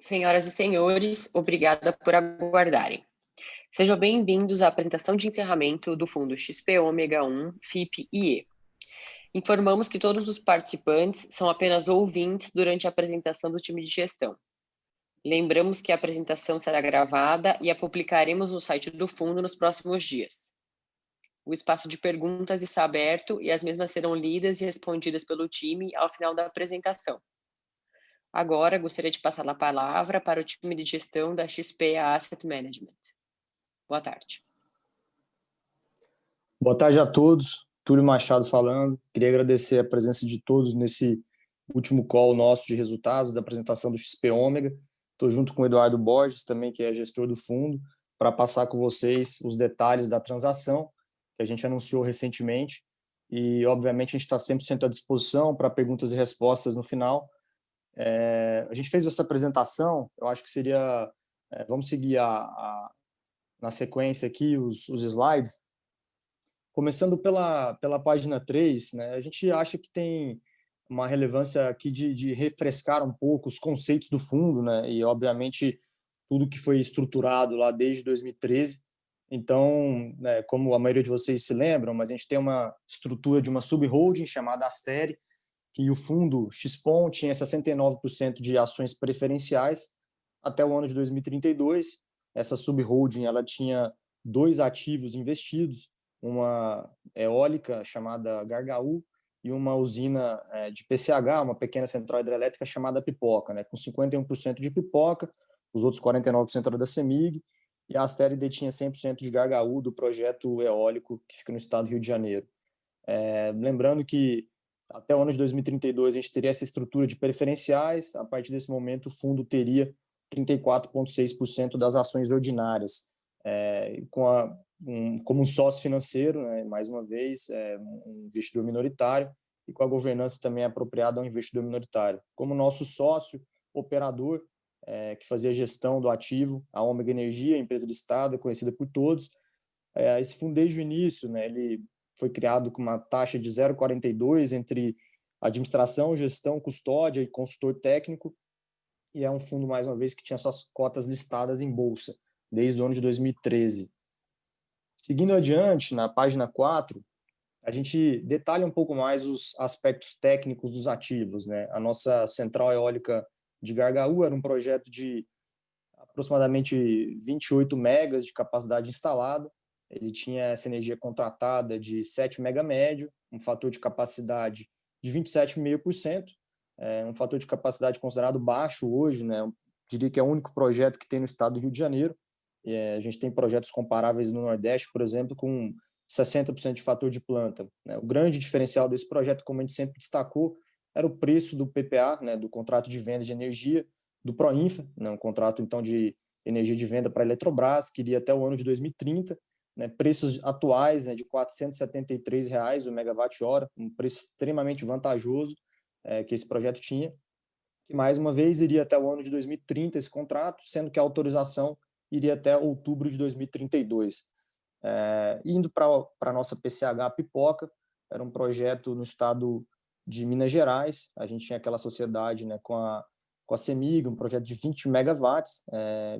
Senhoras e senhores, obrigada por aguardarem. Sejam bem-vindos à apresentação de encerramento do fundo XP Ômega 1 FIP-IE. Informamos que todos os participantes são apenas ouvintes durante a apresentação do time de gestão. Lembramos que a apresentação será gravada e a publicaremos no site do fundo nos próximos dias. O espaço de perguntas está aberto e as mesmas serão lidas e respondidas pelo time ao final da apresentação. Agora, gostaria de passar a palavra para o time de gestão da XP Asset Management. Boa tarde. Boa tarde a todos. Túlio Machado falando. Queria agradecer a presença de todos nesse último call nosso de resultados da apresentação do XP Ômega. Estou junto com o Eduardo Borges, também, que é gestor do fundo, para passar com vocês os detalhes da transação que a gente anunciou recentemente. E, obviamente, a gente está 100% à disposição para perguntas e respostas no final. A gente fez essa apresentação, eu acho que seria... vamos seguir na sequência aqui os slides. Começando pela página 3, né, a gente acha que tem uma relevância aqui de refrescar um pouco os conceitos do fundo, né, e, obviamente, tudo que foi estruturado lá desde 2013. Então, né, como a maioria de vocês se lembram, mas a gente tem uma estrutura de uma subholding chamada Asteri, que o fundo XPOM tinha 69% de ações preferenciais até o ano de 2032. Essa subholding ela tinha 2 ativos investidos, uma eólica chamada Gargaú e uma usina de PCH, uma pequena central hidrelétrica chamada Pipoca, né, com 51% de Pipoca, os outros 49% era da CEMIG, e a Asteri detinha 100% de Gargaú do projeto eólico que fica no estado do Rio de Janeiro. Lembrando que até o ano de 2032 a gente teria essa estrutura de preferenciais, a partir desse momento o fundo teria 34,6% das ações ordinárias, como um sócio financeiro, né, mais uma vez, um investidor minoritário, e com a governança também apropriada ao investidor minoritário. Como nosso sócio operador, que fazia a gestão do ativo, a Ômega Energia, empresa listada, conhecida por todos, esse fundo desde o início, né, ele foi criado com uma taxa de 0,42 entre administração, gestão, custódia e consultor técnico, e é um fundo, mais uma vez, que tinha suas cotas listadas em bolsa, desde o ano de 2013. Seguindo adiante, na página 4, a gente detalha um pouco mais os aspectos técnicos dos ativos, né? A nossa central eólica de Gargaú era um projeto de aproximadamente 28 megas de capacidade instalada. Ele tinha essa energia contratada de 7 mega médio, um fator de capacidade de 27,5%, um fator de capacidade considerado baixo hoje, né? Eu diria que é o único projeto que tem no estado do Rio de Janeiro. A gente tem projetos comparáveis no Nordeste, por exemplo, com 60% de fator de planta. O grande diferencial desse projeto, como a gente sempre destacou, era o preço do PPA, né, do contrato de venda de energia, do Proinfa, né, um contrato então de energia de venda para a Eletrobras, que iria até o ano de 2030, né, preços atuais, né, de R$ 473 o megawatt-hora, um preço extremamente vantajoso que esse projeto tinha, que mais uma vez iria até o ano de 2030 esse contrato, sendo que a autorização iria até outubro de 2032. Indo para a nossa PCH Pipoca, era um projeto no estado de Minas Gerais, a gente tinha aquela sociedade, né, com a CEMIG, um projeto de 20 megawatts,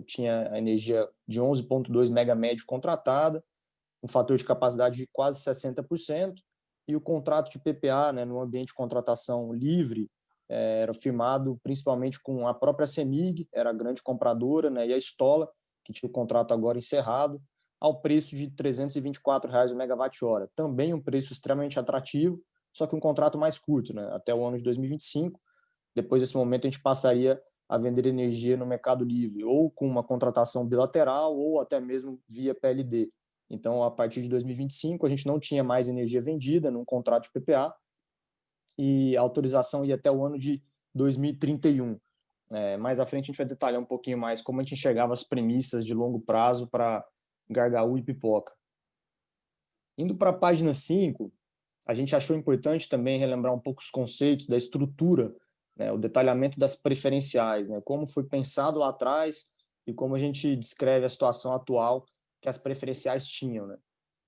tinha a energia de 11,2 mega médio contratada, um fator de capacidade de quase 60%, e o contrato de PPA, né, no ambiente de contratação livre, era firmado principalmente com a própria CEMIG, era a grande compradora, né, e a Stola, que tinha o contrato agora encerrado, ao preço de R$ 324 o megawatt-hora. Também um preço extremamente atrativo, só que um contrato mais curto, né, até o ano de 2025. Depois desse momento, a gente passaria a vender energia no mercado livre, ou com uma contratação bilateral, ou até mesmo via PLD. Então, a partir de 2025, a gente não tinha mais energia vendida num contrato de PPA, e a autorização ia até o ano de 2031. Mais à frente, a gente vai detalhar um pouquinho mais como a gente enxergava as premissas de longo prazo para Gargaú e Pipoca. Indo para a página 5, a gente achou importante também relembrar um pouco os conceitos da estrutura, né, o detalhamento das preferenciais, né, como foi pensado lá atrás e como a gente descreve a situação atual que as preferenciais tinham, né?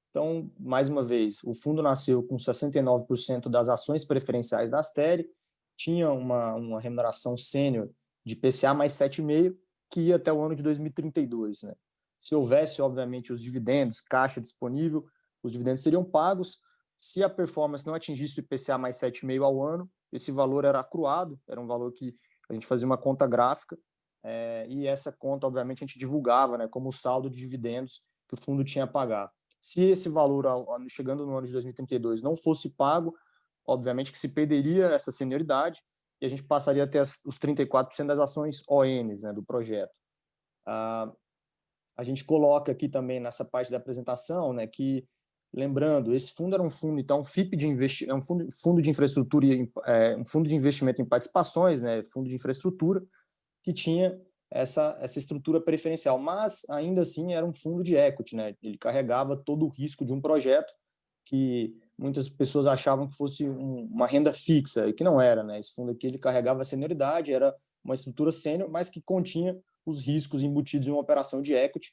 Então, mais uma vez, o fundo nasceu com 69% das ações preferenciais da Asteri, tinha uma remuneração sênior de IPCA mais 7,5, que ia até o ano de 2032, né? Se houvesse, obviamente, os dividendos, caixa disponível, os dividendos seriam pagos. Se a performance não atingisse o IPCA mais 7,5 ao ano, esse valor era acruado, era um valor que a gente fazia uma conta gráfica, e essa conta, obviamente, a gente divulgava, né, como o saldo de dividendos que o fundo tinha a pagar. Se esse valor, chegando no ano de 2032, não fosse pago, obviamente que se perderia essa senioridade e a gente passaria a ter os 34% das ações ONs, né, do projeto. A gente coloca aqui também nessa parte da apresentação, né, que, lembrando, esse fundo era um fundo, então, FIP de investimento, é um fundo de infraestrutura, um fundo de investimento em participações, né, fundo de infraestrutura, que tinha essa estrutura preferencial, mas ainda assim era um fundo de equity, né? Ele carregava todo o risco de um projeto que muitas pessoas achavam que fosse uma renda fixa, e que não era, né? Esse fundo aqui ele carregava a senioridade, era uma estrutura sênior, mas que continha os riscos embutidos em uma operação de equity,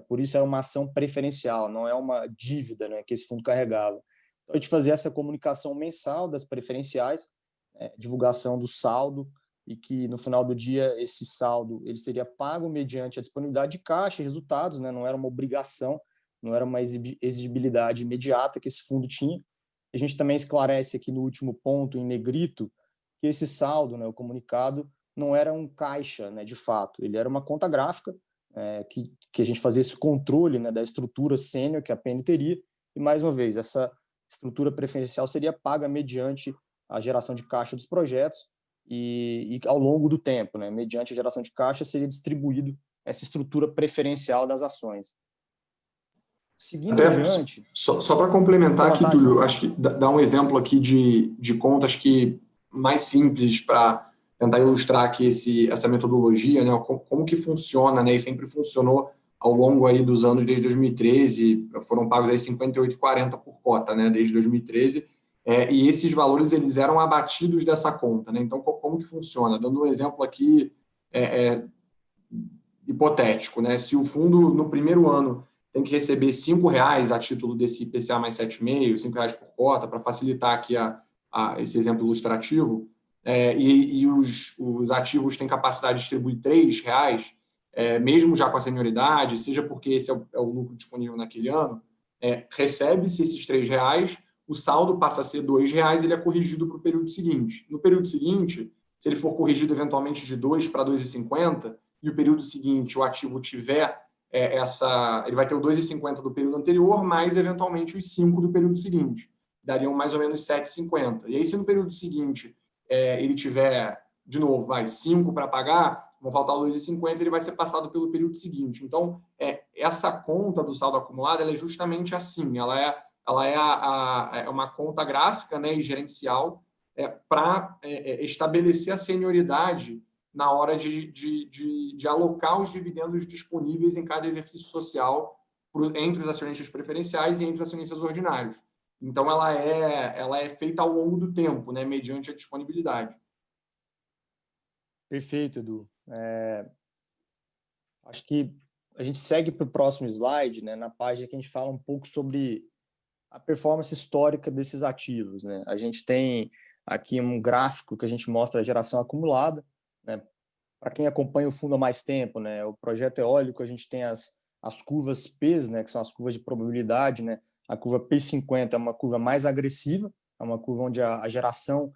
por isso era uma ação preferencial, não é uma dívida, né, que esse fundo carregava. Então, a gente fazia essa comunicação mensal das preferenciais, divulgação do saldo, e que no final do dia esse saldo ele seria pago mediante a disponibilidade de caixa e resultados, né? Não era uma obrigação, não era uma exigibilidade imediata que esse fundo tinha. A gente também esclarece aqui no último ponto, em negrito, que esse saldo, né, o comunicado, não era um caixa, né, de fato, ele era uma conta gráfica, que a gente fazia esse controle, né, da estrutura sênior que a PN teria, e mais uma vez, essa estrutura preferencial seria paga mediante a geração de caixa dos projetos, e ao longo do tempo, né, mediante a geração de caixa, seria distribuído essa estrutura preferencial das ações. Seguindo Até adiante... só para complementar aqui, Túlio, acho que dá um exemplo aqui de contas que mais simples para tentar ilustrar aqui essa metodologia, né, como que funciona, né, e sempre funcionou ao longo aí dos anos desde 2013, foram pagos aí 58,40 por cota, né, desde 2013, e esses valores eles eram abatidos dessa conta, né? Então, como que funciona? Dando um exemplo aqui hipotético, né? Se o fundo no primeiro ano tem que receber R$ 5 a título desse IPCA mais 7,5, R$ 5 por cota, para facilitar aqui esse exemplo ilustrativo, e os ativos têm capacidade de distribuir R$ 3, mesmo já com a senioridade, seja porque esse é o lucro disponível naquele ano, recebe-se esses R$ 3, o saldo passa a ser R$ 2 e ele é corrigido para o período seguinte. No período seguinte, se ele for corrigido eventualmente de 2 para 2,50, e o período seguinte o ativo tiver ele vai ter o 2,50 do período anterior, mais eventualmente os 5 do período seguinte. Dariam mais ou menos 7,50. E aí, se no período seguinte ele tiver, de novo, 5 para pagar, vão faltar os 2,50, ele vai ser passado pelo período seguinte. Então, essa conta do saldo acumulado ela é justamente assim, ela é uma conta gráfica, né, e gerencial para estabelecer a senioridade na hora de alocar os dividendos disponíveis em cada exercício social entre os acionistas preferenciais e entre os acionistas ordinários. Então, ela é feita ao longo do tempo, né, mediante a disponibilidade. Perfeito, Edu. Acho que a gente segue para o próximo slide, né, na página que a gente fala um pouco sobre a performance histórica desses ativos, né? A gente tem aqui um gráfico que a gente mostra a geração acumulada, né? Para quem acompanha o fundo há mais tempo, né? O projeto eólico, a gente tem as curvas P's, né? Que são as curvas de probabilidade, né? A curva P50 é uma curva mais agressiva, é uma curva onde a geração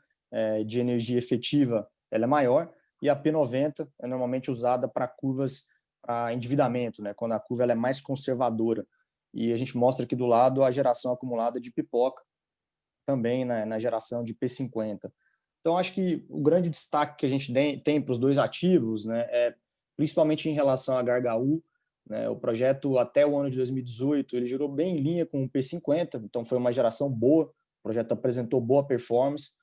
de energia efetiva ela é maior, e a P90 é normalmente usada para curvas para endividamento, né? Quando a curva ela é mais conservadora. E a gente mostra aqui do lado a geração acumulada de pipoca, também na geração de P50. Então, acho que o grande destaque que a gente tem para os dois ativos, né, principalmente em relação a HHU, né, o projeto até o ano de 2018, ele girou bem em linha com o P50, então foi uma geração boa, o projeto apresentou boa performance.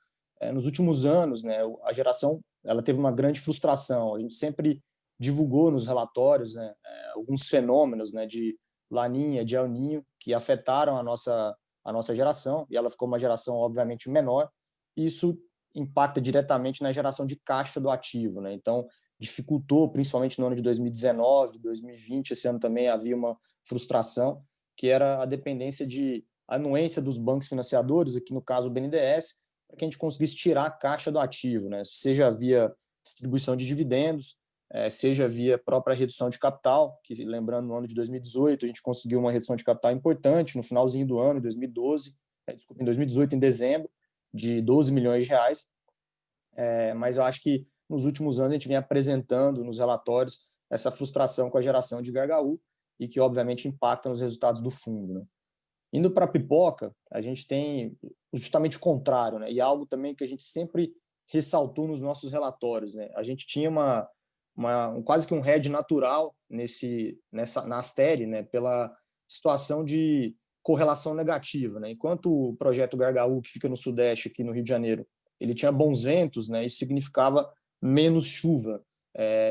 Nos últimos anos, né, a geração ela teve uma grande frustração, a gente sempre divulgou nos relatórios, né, alguns fenômenos, né, de Laninha, de El Niño, que afetaram a nossa geração, e ela ficou uma geração, obviamente, menor, e isso impacta diretamente na geração de caixa do ativo, né? Então, dificultou, principalmente no ano de 2019, 2020, esse ano também havia uma frustração, que era a dependência de anuência dos bancos financiadores, aqui no caso o BNDES, para que a gente conseguisse tirar a caixa do ativo, né? Seja via distribuição de dividendos, seja via própria redução de capital, que, lembrando, no ano de 2018, a gente conseguiu uma redução de capital importante, no finalzinho do ano, em 2012, em 2018, em dezembro, de 12 milhões de reais. Mas eu acho que nos últimos anos a gente vem apresentando nos relatórios essa frustração com a geração de Gargaú e que, obviamente, impacta nos resultados do fundo, né? Indo para a Pipoca, a gente tem justamente o contrário, né? E algo também que a gente sempre ressaltou nos nossos relatórios, né? A gente tinha quase que um hedge natural na Astere, né? Pela situação de correlação negativa, né? Enquanto o projeto Gargaú, que fica no Sudeste, aqui no Rio de Janeiro, ele tinha bons ventos, né? Isso significava menos chuva.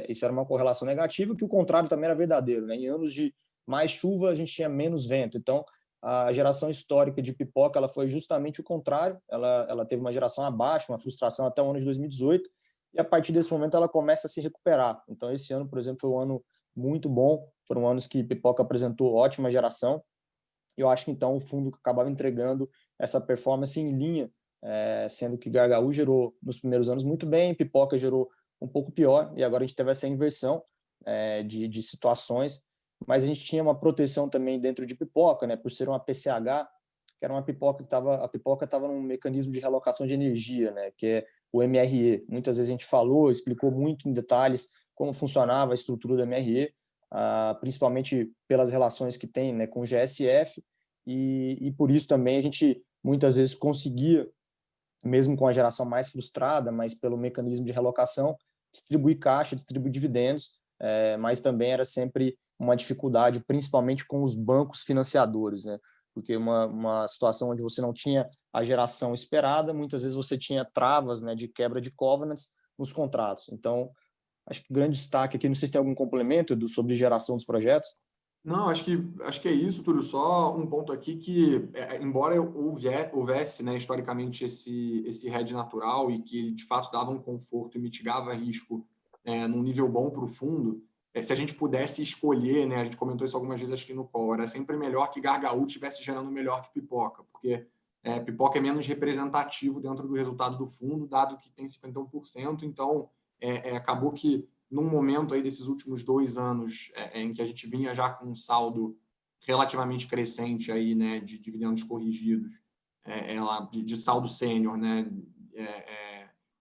Isso era uma correlação negativa, que o contrário também era verdadeiro, né? Em anos de mais chuva, a gente tinha menos vento. Então, a geração histórica de Pipoca ela foi justamente o contrário. Ela teve uma geração abaixo, uma frustração até o ano de 2018, e a partir desse momento ela começa a se recuperar. Então, esse ano, por exemplo, foi um ano muito bom. Foram anos que Pipoca apresentou ótima geração. Eu acho que, então, o fundo acabava entregando essa performance em linha, sendo que Gargaú gerou, nos primeiros anos, muito bem, Pipoca gerou um pouco pior, e agora a gente teve essa inversão de situações, mas a gente tinha uma proteção também dentro de Pipoca, né, por ser uma PCH, que era uma pipoca a Pipoca estava num mecanismo de realocação de energia, né, que é o MRE. Muitas vezes a gente falou, explicou muito em detalhes como funcionava a estrutura do MRE, principalmente pelas relações que tem, né, com o GSF, e por isso também a gente muitas vezes conseguia, mesmo com a geração mais frustrada, mas pelo mecanismo de relocação, distribuir caixa, distribuir dividendos, mas também era sempre uma dificuldade, principalmente com os bancos financiadores, né? Porque uma situação onde você não tinha a geração esperada, muitas vezes você tinha travas, né, de quebra de covenants nos contratos. Então, acho que o grande destaque aqui, não sei se tem algum complemento sobre geração dos projetos. Não, acho que é isso, Túlio. Só um ponto aqui que, embora houvesse, né, historicamente esse hedge natural e que ele de fato dava um conforto e mitigava risco num nível bom para o fundo, se a gente pudesse escolher, né, a gente comentou isso algumas vezes, acho que no call, era sempre melhor que Gargaú estivesse gerando melhor que Pipoca, porque Pipoca é menos representativo dentro do resultado do fundo, dado que tem 51%, então acabou que num momento aí desses últimos 2 anos em que a gente vinha já com um saldo relativamente crescente aí, né, de dividendos corrigidos, de saldo sênior, né,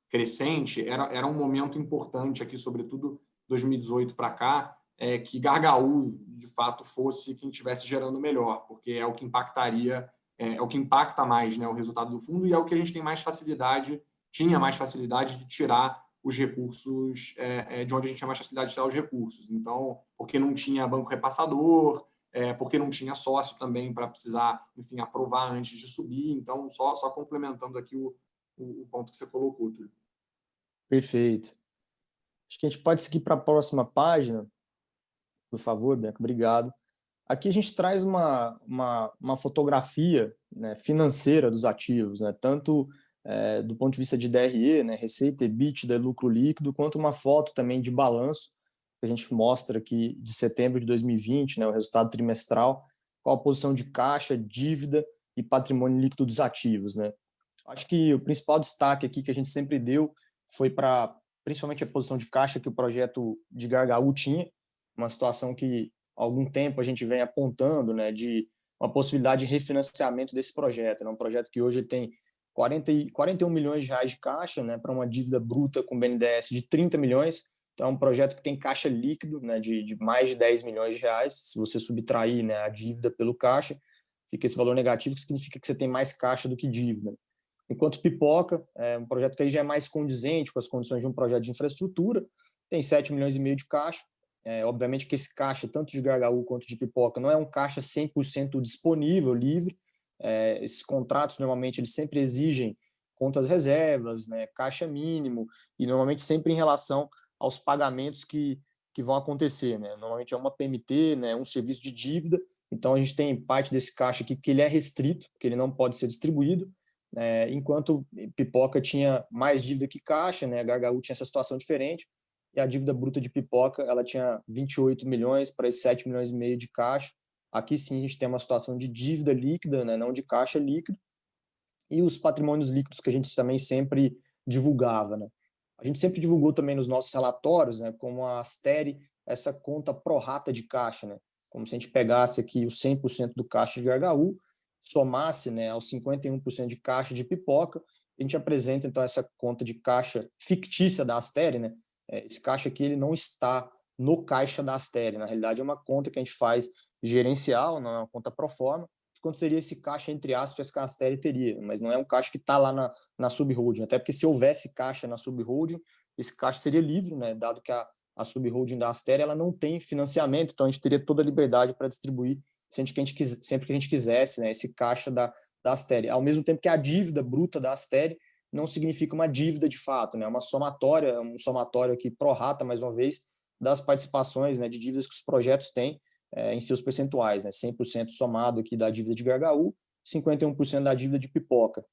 crescente, era um momento importante aqui, sobretudo 2018 para cá, que Gargaú, de fato, fosse quem estivesse gerando melhor, porque é o que impactaria, é o que impacta mais, né, o resultado do fundo, e é o que a gente tem mais facilidade, tinha mais facilidade de tirar os recursos, de onde a gente tinha mais facilidade de tirar os recursos. Então, porque não tinha banco repassador, porque não tinha sócio também para precisar, enfim, aprovar antes de subir. Então, só complementando aqui o ponto que você colocou, Túlio. Perfeito. Acho que a gente pode seguir para a próxima página, por favor, Bianca, obrigado. Aqui a gente traz uma fotografia, né, financeira dos ativos, né, tanto do ponto de vista de DRE, né, receita, EBITDA, lucro líquido, quanto uma foto também de balanço, que a gente mostra aqui de setembro de 2020, né, o resultado trimestral, qual a posição de caixa, dívida e patrimônio líquido dos ativos, né. Acho que o principal destaque aqui que a gente sempre deu foi para, principalmente, a posição de caixa que o projeto de Gargaú tinha, uma situação que há algum tempo a gente vem apontando, né, de uma possibilidade de refinanciamento desse projeto, né, um projeto que hoje ele tem 41 milhões de reais de caixa, né, para uma dívida bruta com BNDES de 30 milhões, então é um projeto que tem caixa líquido, né, de mais de 10 milhões de reais, se você subtrair, né, a dívida pelo caixa, fica esse valor negativo, que significa que você tem mais caixa do que dívida. Enquanto Pipoca, um projeto que aí já é mais condizente com as condições de um projeto de infraestrutura, tem 7 milhões e meio de caixa. Obviamente que esse caixa, tanto de Gargaú quanto de Pipoca, não é um caixa 100% disponível, livre. Esses contratos, normalmente, eles sempre exigem contas reservas, né, caixa mínimo, e normalmente sempre em relação aos pagamentos que vão acontecer, né? Normalmente é uma PMT, né, um serviço de dívida, então a gente tem parte desse caixa aqui que ele é restrito, que ele não pode ser distribuído, enquanto Pipoca tinha mais dívida que caixa, né? A Gargaú tinha essa situação diferente, e a dívida bruta de Pipoca ela tinha 28 milhões para 7 milhões e meio de caixa. Aqui sim a gente tem uma situação de dívida líquida, né? Não de caixa líquido, e os patrimônios líquidos que a gente também sempre divulgava, né? A gente sempre divulgou também nos nossos relatórios, né, como a Asteri, essa conta pro rata de caixa, né, como se a gente pegasse aqui o 100% do caixa de Gargaú, somasse, né, aos 51% de caixa de Pipoca, a gente apresenta então essa conta de caixa fictícia da Asteri, né? Esse caixa aqui ele não está no caixa da Asteri, na realidade é uma conta que a gente faz gerencial, não é uma conta pro forma, quanto seria esse caixa entre aspas que a Asteri teria, mas não é um caixa que está lá na subholding, até porque se houvesse caixa na subholding, esse caixa seria livre, né? Dado que a subholding da Asteri ela não tem financiamento, então a gente teria toda a liberdade para distribuir sempre que a gente quisesse, né, esse caixa da Asteri. Ao mesmo tempo que a dívida bruta da Asteri não significa uma dívida de fato, né, uma somatória, um somatório aqui pró-rata, mais uma vez, das participações, né, de dívidas que os projetos têm em seus percentuais, né, 100% somado aqui da dívida de Gargaú, 51% da dívida de Pipoca.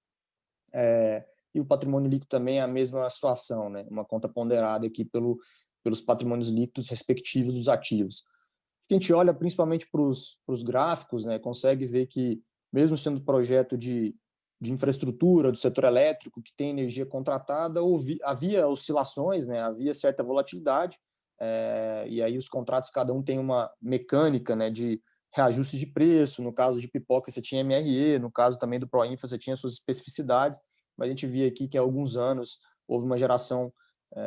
E o patrimônio líquido também é a mesma situação, né, uma conta ponderada aqui pelos patrimônios líquidos respectivos dos ativos. A gente olha principalmente para os gráficos, né, consegue ver que, mesmo sendo projeto de infraestrutura do setor elétrico, que tem energia contratada, havia oscilações, né, havia certa volatilidade, e aí os contratos, cada um tem uma mecânica, né, de reajuste de preço. No caso de Pipoca, você tinha MRE, no caso também do Proinfa, você tinha suas especificidades, mas a gente via aqui que há alguns anos houve uma geração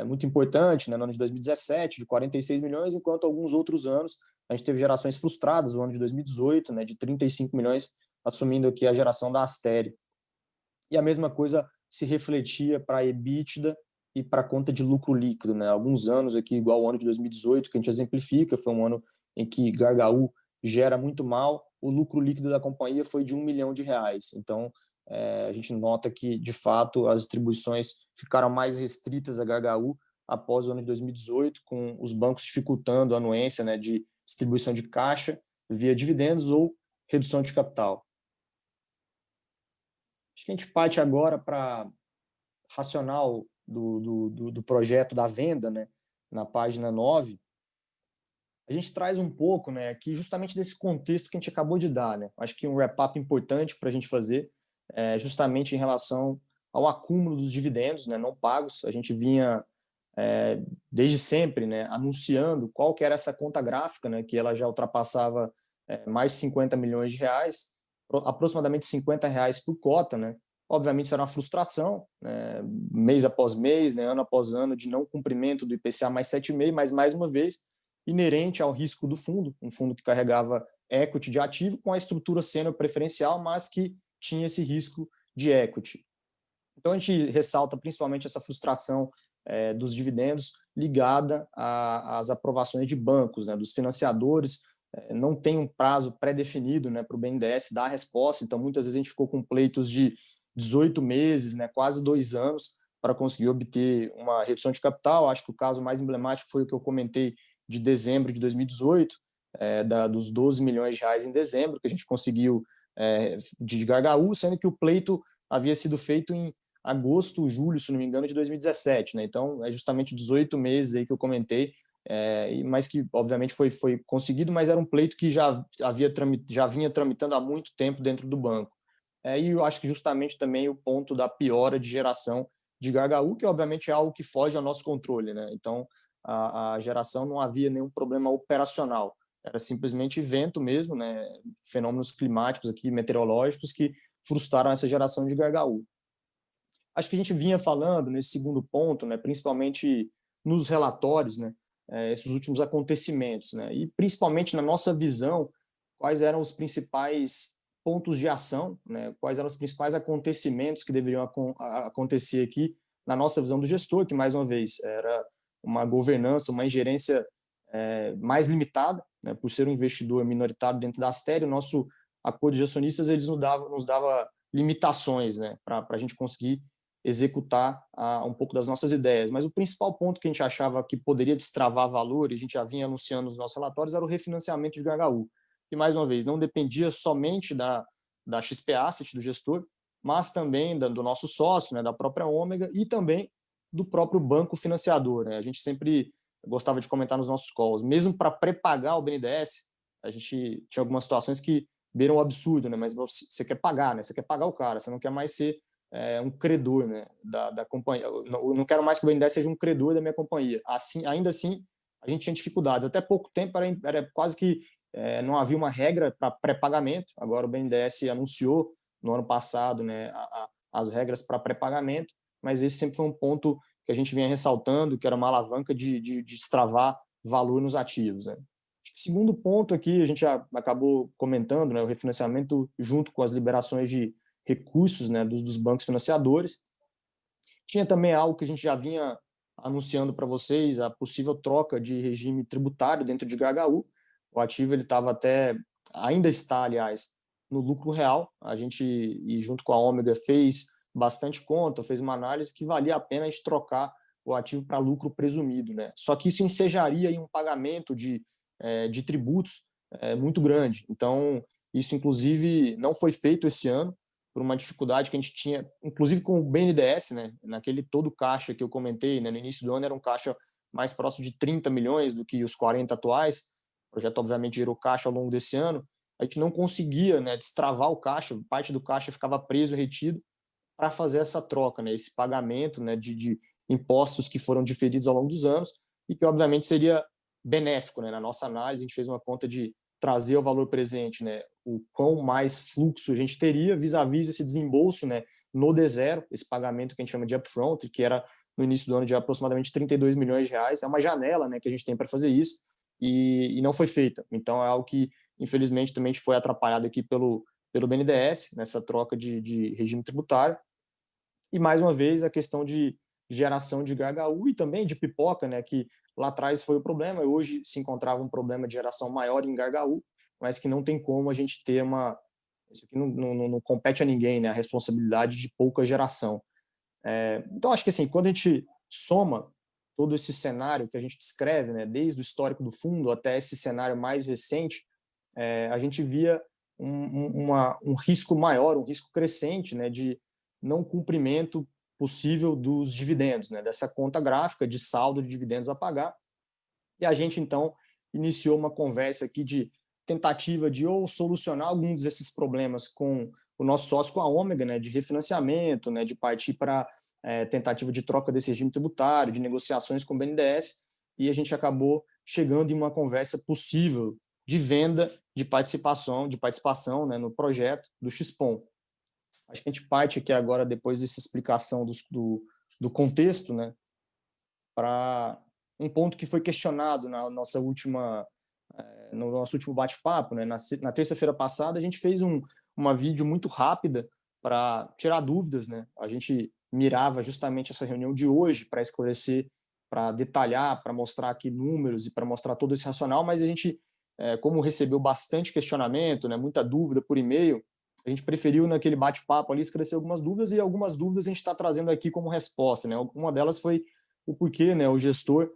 muito importante, né, no ano de 2017, de 46 milhões, enquanto alguns outros anos a gente teve gerações frustradas, no ano de 2018, né, de 35 milhões, assumindo aqui a geração da Asteri. E a mesma coisa se refletia para a EBITDA e para a conta de lucro líquido, né? Alguns anos aqui, igual o ano de 2018, que a gente exemplifica, foi um ano em que Gargaú gera muito mal, o lucro líquido da companhia foi de R$1 milhão. Então, a gente nota que, de fato, as distribuições ficaram mais restritas a Gargaú após o ano de 2018, com os bancos dificultando a anuência, né, de distribuição de caixa via dividendos ou redução de capital. Acho que a gente parte agora para racional do projeto da venda, né, na página 9. A gente traz um pouco, né, aqui justamente desse contexto que a gente acabou de dar, né? Acho que um wrap-up importante para a gente fazer justamente em relação ao acúmulo dos dividendos, né, não pagos. A gente vinha desde sempre, né, anunciando qual que era essa conta gráfica, né, que ela já ultrapassava mais de 50 milhões de reais, aproximadamente R$50 por cota, né? Obviamente isso era uma frustração, né, mês após mês, né, ano após ano, de não cumprimento do IPCA mais 7,5, mas mais uma vez inerente ao risco do fundo, um fundo que carregava equity de ativo com a estrutura sênior preferencial, mas que tinha esse risco de equity. Então a gente ressalta principalmente essa frustração dos dividendos ligada às aprovações de bancos, né, dos financiadores. Não tem um prazo pré-definido, né, para o BNDES dar a resposta, então muitas vezes a gente ficou com pleitos de 18 meses, né, quase 2 anos, para conseguir obter uma redução de capital. Acho que o caso mais emblemático foi o que eu comentei de dezembro de 2018, dos R$12 milhões em dezembro, que a gente conseguiu de Gargaú, sendo que o pleito havia sido feito em agosto, julho, se não me engano, de 2017, né? Então, é justamente 18 meses aí que eu comentei, mas que, obviamente, foi conseguido, mas era um pleito que já vinha tramitando há muito tempo dentro do banco. E eu acho que justamente também o ponto da piora de geração de Gargaú, que, obviamente, é algo que foge ao nosso controle, né? Então, a geração não havia nenhum problema operacional, era simplesmente vento mesmo, né? Fenômenos climáticos aqui, meteorológicos, que frustraram essa geração de Gargaú. Acho que a gente vinha falando nesse segundo ponto, né, principalmente nos relatórios, né, esses últimos acontecimentos, né, e principalmente na nossa visão, quais eram os principais pontos de ação, né, quais eram os principais acontecimentos que deveriam acontecer aqui na nossa visão do gestor, que, mais uma vez, era uma governança, uma ingerência mais limitada, né, por ser um investidor minoritário dentro da Asteri. O nosso acordo de acionistas eles nos dava limitações, né, para a gente conseguir executar um pouco das nossas ideias. Mas o principal ponto que a gente achava que poderia destravar valor, e a gente já vinha anunciando nos nossos relatórios, era o refinanciamento de Gargaú, que, mais uma vez, não dependia somente da XP Asset, do gestor, mas também do nosso sócio, né, da própria Ômega, e também do próprio banco financiador, né? A gente sempre gostava de comentar nos nossos calls, mesmo para pré-pagar o BNDES, a gente tinha algumas situações que beiram o absurdo, né? Mas você quer pagar, né? Você quer pagar o cara, você não quer mais ser um credor, né, da companhia. Eu não quero mais que o BNDES seja um credor da minha companhia. Assim, ainda assim, a gente tinha dificuldades. Até pouco tempo era quase que não havia uma regra para pré-pagamento. Agora o BNDES anunciou no ano passado, né, as regras para pré-pagamento, mas esse sempre foi um ponto que a gente vinha ressaltando, que era uma alavanca de destravar valor nos ativos, né. Acho que o segundo ponto aqui, a gente já acabou comentando, né, o refinanciamento junto com as liberações de recursos, né, dos bancos financiadores. Tinha também algo que a gente já vinha anunciando para vocês, a possível troca de regime tributário dentro de GHU. O ativo ele estava ainda está, aliás, no lucro real. A gente, e junto com a Ômega, fez bastante conta, fez uma análise que valia a pena a gente trocar o ativo para lucro presumido, né? Só que isso ensejaria em um pagamento de tributos muito grande. Então, isso, inclusive, não foi feito esse ano, por uma dificuldade que a gente tinha, inclusive com o BNDES, né, naquele todo caixa que eu comentei, né, no início do ano era um caixa mais próximo de 30 milhões do que os 40 atuais. O projeto, obviamente, gerou caixa ao longo desse ano. A gente não conseguia, né, destravar o caixa, parte do caixa ficava preso e retido para fazer essa troca, né, esse pagamento, né, de impostos que foram diferidos ao longo dos anos e que, obviamente, seria benéfico, né. Na nossa análise, a gente fez uma conta de trazer o valor presente, né, o quão mais fluxo a gente teria vis-à-vis esse desembolso, né, no D0, esse pagamento que a gente chama de upfront, que era no início do ano de aproximadamente 32 milhões de reais. É uma janela, né, que a gente tem para fazer isso e não foi feita. Então é algo que, infelizmente, também foi atrapalhado aqui pelo BNDES, nessa troca de regime tributário. E, mais uma vez, a questão de geração de GHU e também de pipoca, né, que lá atrás foi o problema, e hoje se encontrava um problema de geração maior em GHU, mas que não tem como a gente ter isso aqui não compete a ninguém, né, a responsabilidade de pouca geração. Então, acho que assim, quando a gente soma todo esse cenário que a gente descreve, né, desde o histórico do fundo até esse cenário mais recente, a gente via um risco maior, um risco crescente, né, de não cumprimento possível dos dividendos, né, dessa conta gráfica de saldo de dividendos a pagar. E a gente, então, iniciou uma conversa aqui de tentativa de ou solucionar alguns desses problemas com o nosso sócio, com a Ômega, né, de refinanciamento, né, de partir para tentativa de troca desse regime tributário, de negociações com o BNDES, e a gente acabou chegando em uma conversa possível de venda de participação, né, no projeto do XPOM. Acho que a gente parte aqui agora, depois dessa explicação do contexto, né, para um ponto que foi questionado no nosso último bate-papo, né? Na terça-feira passada, a gente fez uma vídeo muito rápida para tirar dúvidas, né? A gente mirava justamente essa reunião de hoje para esclarecer, para detalhar, para mostrar aqui números e para mostrar todo esse racional, mas a gente, como recebeu bastante questionamento, né, muita dúvida por e-mail, a gente preferiu naquele bate-papo ali esclarecer algumas dúvidas, e algumas dúvidas a gente está trazendo aqui como resposta, né? Uma delas foi o porquê, né, o gestor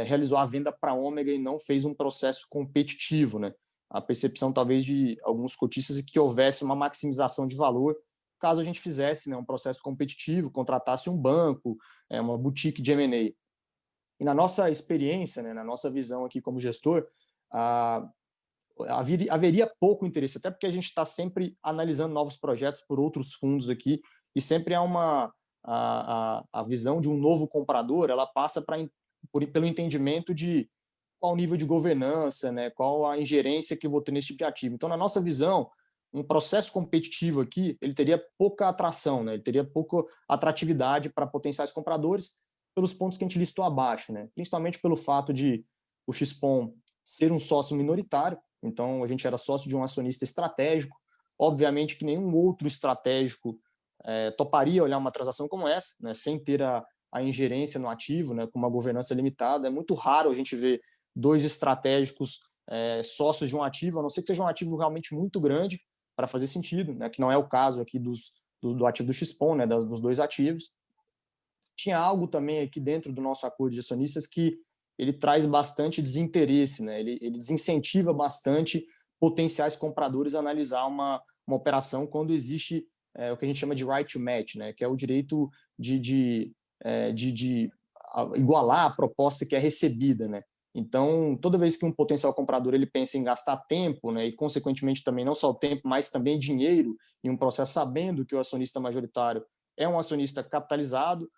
realizou a venda para a Ômega e não fez um processo competitivo, né? A percepção talvez de alguns cotistas é que houvesse uma maximização de valor caso a gente fizesse, né, um processo competitivo, contratasse um banco, uma boutique de M&A. E na nossa experiência, né, na nossa visão aqui como gestor, haveria pouco interesse, até porque a gente está sempre analisando novos projetos por outros fundos aqui, e sempre há a visão de um novo comprador, ela passa pelo entendimento de qual o nível de governança, né, qual a ingerência que eu vou ter nesse tipo de ativo. Então, na nossa visão, um processo competitivo aqui, ele teria pouca atração, né, ele teria pouca atratividade para potenciais compradores, pelos pontos que a gente listou abaixo, né, principalmente pelo fato de o XPOM ser um sócio minoritário. Então, a gente era sócio de um acionista estratégico. Obviamente que nenhum outro estratégico toparia olhar uma transação como essa, né, sem ter a ingerência no ativo, né, com uma governança limitada. É muito raro a gente ver dois estratégicos sócios de um ativo, a não ser que seja um ativo realmente muito grande para fazer sentido, né, que não é o caso aqui do ativo do XPOM, né, dos dois ativos. Tinha algo também aqui dentro do nosso acordo de acionistas que ele traz bastante desinteresse, né? Ele desincentiva bastante potenciais compradores a analisar uma operação quando existe o que a gente chama de right to match, né? Que é o direito de igualar a proposta que é recebida, né? Então, toda vez que um potencial comprador ele pensa em gastar tempo, né, e consequentemente também não só o tempo, mas também dinheiro em um processo, sabendo que o acionista majoritário é um acionista capitalizado,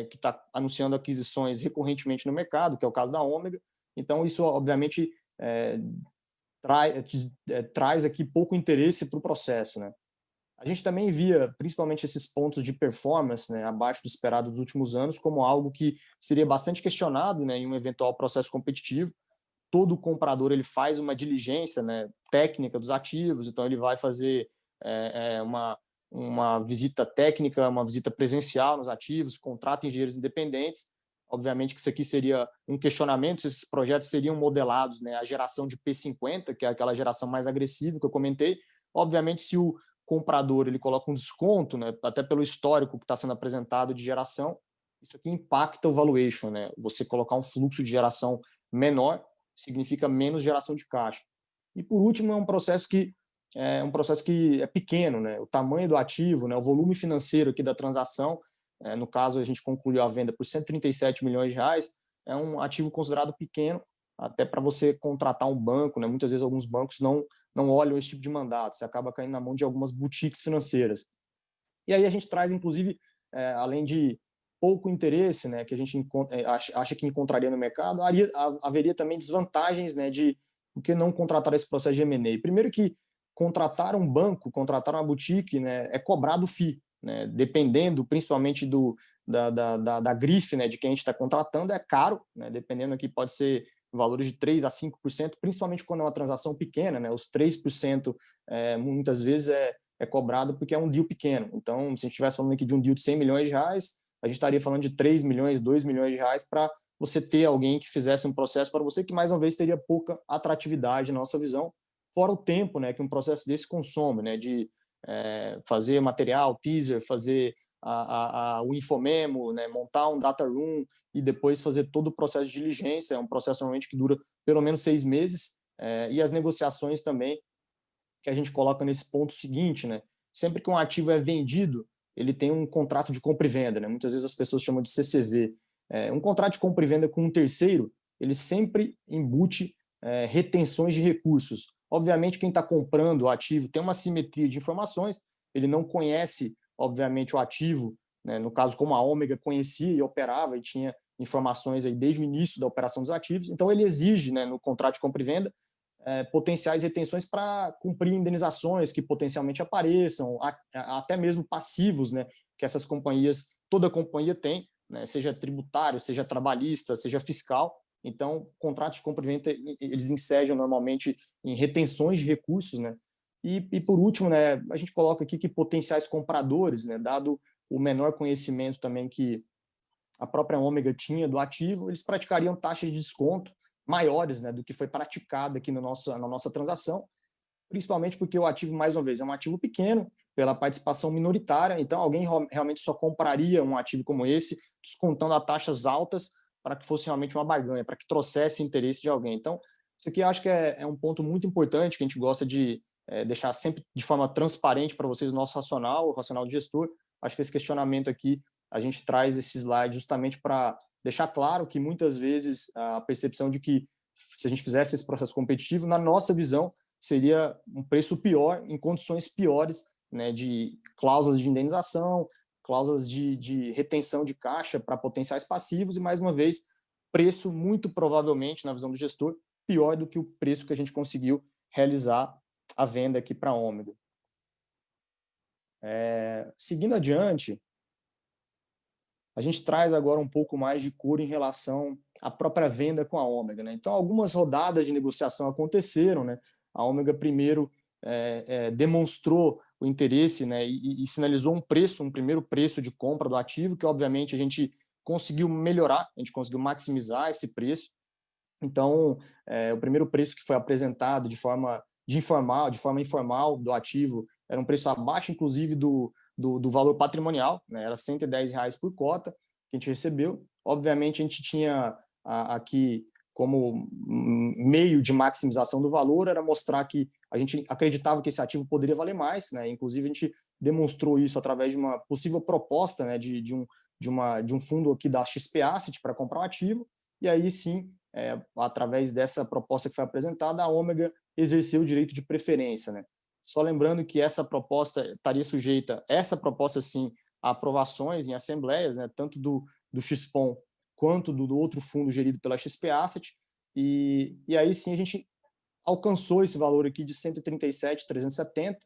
que está anunciando aquisições recorrentemente no mercado, que é o caso da Ômega. Então, isso, obviamente, traz aqui pouco interesse para o processo, né? A gente também via, principalmente, esses pontos de performance, né, abaixo do esperado dos últimos anos, como algo que seria bastante questionado, né, em um eventual processo competitivo. Todo comprador ele faz uma diligência, né, técnica dos ativos, então ele vai fazer uma visita técnica, uma visita presencial nos ativos, contrata engenheiros independentes. Obviamente que isso aqui seria um questionamento se esses projetos seriam modelados, né, a geração de P50, que é aquela geração mais agressiva que eu comentei. Obviamente, se o comprador ele coloca um desconto, né, até pelo histórico que está sendo apresentado de geração, isso aqui impacta o valuation, né? Você colocar um fluxo de geração menor significa menos geração de caixa. E por último, é um processo que é pequeno, né? O tamanho do ativo, né, o volume financeiro aqui da transação, no caso a gente concluiu a venda por 137 milhões de reais, é um ativo considerado pequeno, até para você contratar um banco, né? Muitas vezes alguns bancos não olham esse tipo de mandato, você acaba caindo na mão de algumas boutiques financeiras. E aí a gente traz, inclusive, além de pouco interesse, né, que a gente acha que encontraria no mercado, haveria também desvantagens, né, de por que não contratar esse processo de M&A. Primeiro que contratar um banco, contratar uma boutique, né, é cobrado FII, né, dependendo principalmente da grife, né, de quem a gente está contratando, é caro, né, dependendo aqui pode ser valores de 3% a 5%, principalmente quando é uma transação pequena, né, os 3% muitas vezes é cobrado porque é um deal pequeno. Então, se a gente estivesse falando aqui de um deal de 100 milhões de reais, a gente estaria falando de 3 milhões, 2 milhões de reais para você ter alguém que fizesse um processo para você que, mais uma vez, teria pouca atratividade na nossa visão, fora o tempo, né, que um processo desse consome, né, de fazer material, teaser, fazer o infomemo, né, montar um data room e depois fazer todo o processo de diligência. É um processo normalmente que dura pelo menos 6 meses, e as negociações também, que a gente coloca nesse ponto seguinte, né? Sempre que um ativo é vendido, ele tem um contrato de compra e venda, né? Muitas vezes as pessoas chamam de CCV. Um contrato de compra e venda com um terceiro, ele sempre embute retenções de recursos. Obviamente, quem está comprando o ativo tem uma simetria de informações, ele não conhece, obviamente, o ativo, né? No caso, como a Ômega conhecia e operava e tinha informações aí desde o início da operação dos ativos, então ele exige, né, no contrato de compra e venda, potenciais retenções para cumprir indenizações que potencialmente apareçam, até mesmo passivos, né, que essas companhias, toda companhia tem, né, seja tributário, seja trabalhista, seja fiscal. Então, contratos de compra e venda, eles ensejam normalmente em retenções de recursos, né? E por último, né, a gente coloca aqui que potenciais compradores, né, dado o menor conhecimento também que a própria Ômega tinha do ativo, eles praticariam taxas de desconto maiores, né, do que foi praticado aqui na nossa transação, principalmente porque o ativo, mais uma vez, é um ativo pequeno, pela participação minoritária, então alguém realmente só compraria um ativo como esse, descontando a taxas altas para que fosse realmente uma barganha, para que trouxesse interesse de alguém. Então, isso aqui eu acho que é um ponto muito importante, que a gente gosta de deixar sempre de forma transparente para vocês o nosso racional, o racional do gestor. Acho que esse questionamento aqui, a gente traz esse slide justamente para deixar claro que muitas vezes a percepção de que se a gente fizesse esse processo competitivo, na nossa visão, seria um preço pior, em condições piores, né, de cláusulas de indenização, cláusulas de retenção de caixa para potenciais passivos e, mais uma vez, preço muito provavelmente, na visão do gestor, pior do que o preço que a gente conseguiu realizar a venda aqui para a Ômega. Seguindo adiante, a gente traz agora um pouco mais de cor em relação à própria venda com a Ômega, né? Então, algumas rodadas de negociação aconteceram, né? A Ômega primeiro demonstrou o interesse, né, e sinalizou um primeiro preço de compra do ativo, que obviamente a gente conseguiu melhorar, a gente conseguiu maximizar esse preço. Então, o primeiro preço que foi apresentado de forma informal do ativo era um preço abaixo, inclusive, do valor patrimonial, né? Era R$110 por cota que a gente recebeu. Obviamente, a gente tinha aqui como meio de maximização do valor, era mostrar que a gente acreditava que esse ativo poderia valer mais, né? Inclusive, a gente demonstrou isso através de uma possível proposta, né, de um fundo aqui da XP Asset para comprar um ativo, e aí sim, através dessa proposta que foi apresentada, a Ômega exerceu o direito de preferência, né? Só lembrando que essa proposta estaria sujeita, essa proposta sim, aprovações em assembleias, né, tanto do XPOM quanto do outro fundo gerido pela XP Asset, e aí sim a gente alcançou esse valor aqui de 137.370,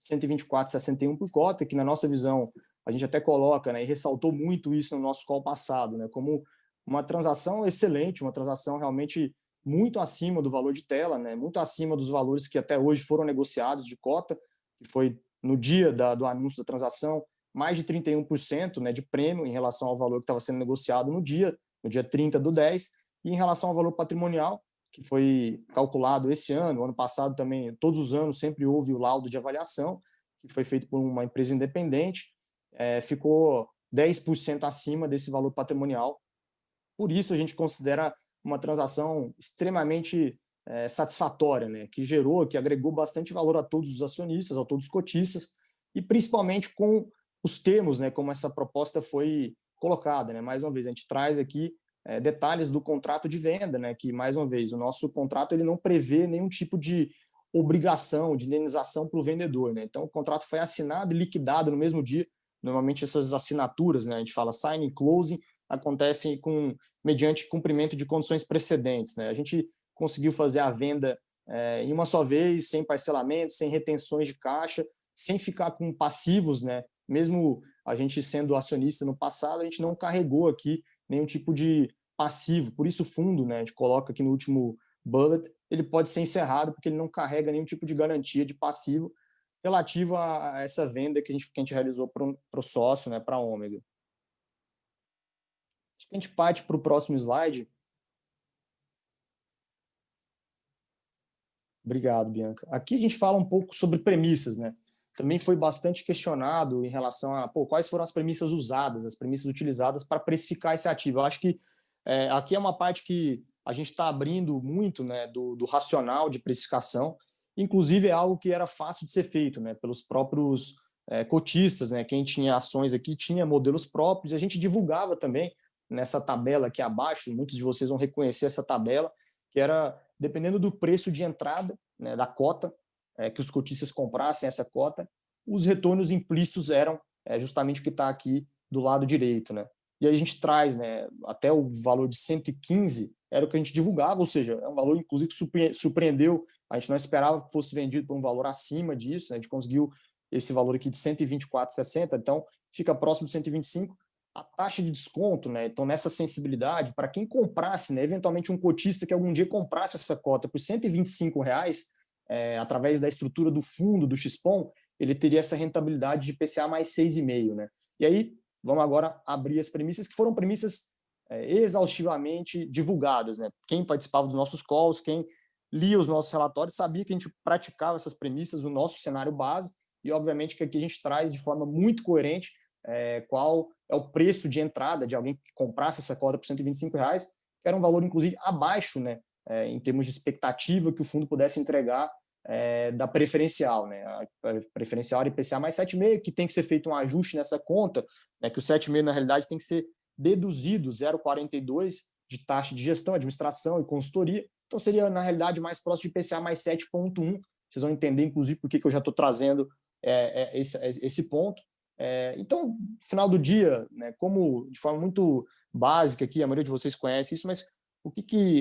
124.61 por cota, que na nossa visão a gente até coloca, né, e ressaltou muito isso no nosso call passado, né, como uma transação excelente, uma transação realmente muito acima do valor de tela, né, muito acima dos valores que até hoje foram negociados de cota, que foi no dia do anúncio da transação, mais de 31%, né, de prêmio em relação ao valor que estava sendo negociado no dia 30/10, e em relação ao valor patrimonial, que foi calculado esse ano passado também, todos os anos sempre houve o laudo de avaliação, que foi feito por uma empresa independente, ficou 10% acima desse valor patrimonial. Por isso a gente considera uma transação extremamente satisfatória, né, que agregou bastante valor a todos os acionistas, a todos os cotistas, e principalmente com os termos, né, como essa proposta foi colocada, né. Mais uma vez, a gente traz aqui detalhes do contrato de venda, né, que, mais uma vez, o nosso contrato ele não prevê nenhum tipo de obrigação, de indenização para o vendedor, né. Então, o contrato foi assinado e liquidado no mesmo dia. Normalmente, essas assinaturas, né, a gente fala signing e closing, acontecem mediante cumprimento de condições precedentes, né. A gente conseguiu fazer a venda em uma só vez, sem parcelamento, sem retenções de caixa, sem ficar com passivos, né. Mesmo a gente sendo acionista no passado, a gente não carregou aqui nenhum tipo de passivo. Por isso o fundo, né, a gente coloca aqui no último bullet, ele pode ser encerrado porque ele não carrega nenhum tipo de garantia de passivo relativo a essa venda que a gente realizou para o sócio, né, para a Ômega. Acho que a gente parte para o próximo slide. Obrigado, Bianca. Aqui a gente fala um pouco sobre premissas, né? Também foi bastante questionado em relação a quais foram as premissas usadas, as premissas utilizadas para precificar esse ativo. Eu acho que aqui é uma parte que a gente está abrindo muito, né, do racional de precificação. Inclusive é algo que era fácil de ser feito, né, pelos próprios cotistas, né? Quem tinha ações aqui tinha modelos próprios. A gente divulgava também nessa tabela aqui abaixo. Muitos de vocês vão reconhecer essa tabela, que era dependendo do preço de entrada, né, da cota, que os cotistas comprassem essa cota, os retornos implícitos eram justamente o que está aqui do lado direito, né? E aí a gente traz, né, até o valor de 115, era o que a gente divulgava, ou seja, é um valor, inclusive, que surpreendeu. A gente não esperava que fosse vendido por um valor acima disso, né? A gente conseguiu esse valor aqui de 124,60, então fica próximo de 125. A taxa de desconto, né? Então, nessa sensibilidade, para quem comprasse, né, eventualmente um cotista que algum dia comprasse essa cota por R$125, através da estrutura do fundo, do XPOM, ele teria essa rentabilidade de IPCA mais 6,5, né? E aí, vamos agora abrir as premissas, que foram premissas exaustivamente divulgadas, né? Quem participava dos nossos calls, quem lia os nossos relatórios, sabia que a gente praticava essas premissas no nosso cenário base, e obviamente que aqui a gente traz de forma muito coerente qual é o preço de entrada de alguém que comprasse essa cota por R$125, que era um valor, inclusive, abaixo, né, em termos de expectativa que o fundo pudesse entregar da preferencial, né? A preferencial era IPCA mais 7,5, que tem que ser feito um ajuste nessa conta, né, que o 7,5, na realidade, tem que ser deduzido 0,42 de taxa de gestão, administração e consultoria. Então, seria, na realidade, mais próximo de IPCA mais 7,1. Vocês vão entender, inclusive, por que eu já estou trazendo esse ponto. Então, no final do dia, né, como de forma muito básica aqui, a maioria de vocês conhece isso, mas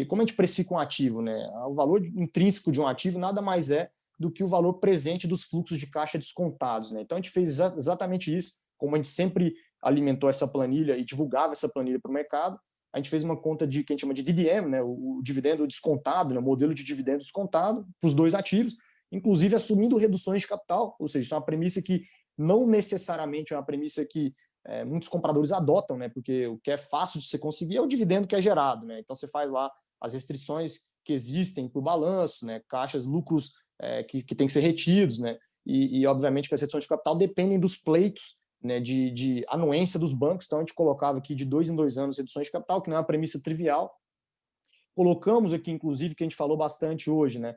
como a gente precifica um ativo, né? O valor intrínseco de um ativo nada mais é do que o valor presente dos fluxos de caixa descontados, né? Então, a gente fez exatamente isso, como a gente sempre alimentou essa planilha e divulgava essa planilha para o mercado. A gente fez uma conta que a gente chama de DDM, né? O dividendo descontado, né? O modelo de dividendo descontado para os dois ativos, inclusive assumindo reduções de capital, ou seja, isso é uma premissa que não necessariamente é uma premissa que muitos compradores adotam, né? Porque o que é fácil de você conseguir é o dividendo que é gerado, né? Então você faz lá as restrições que existem para o balanço, né? Caixas, lucros que tem que ser retidos, né? E obviamente que as reduções de capital dependem dos pleitos, né, de anuência dos bancos. Então a gente colocava aqui de 2 em 2 anos reduções de capital, que não é uma premissa trivial. Colocamos aqui, inclusive, que a gente falou bastante hoje, né?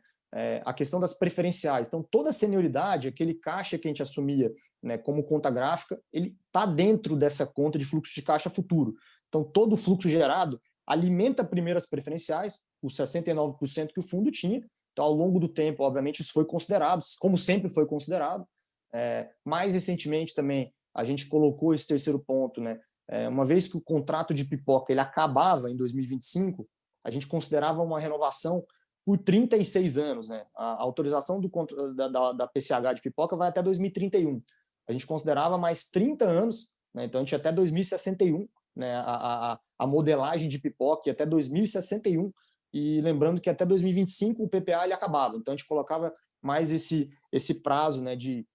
A questão das preferenciais. Então, toda a senioridade, aquele caixa que a gente assumia, né, como conta gráfica, ele está dentro dessa conta de fluxo de caixa futuro. Então, todo o fluxo gerado alimenta primeiro as preferenciais, os 69% que o fundo tinha. Então, ao longo do tempo, obviamente, isso foi considerado, como sempre foi considerado. Mais recentemente também, a gente colocou esse terceiro ponto, né? Uma vez que o contrato de pipoca ele acabava em 2025, a gente considerava uma renovação por 36 anos, né? A autorização da PCH de pipoca vai até 2031. A gente considerava mais 30 anos, né? Então a gente ia até 2061, né? A modelagem de pipoca ia até 2061, e lembrando que até 2025 o PPA ele acabava. Então a gente colocava mais esse prazo, né, de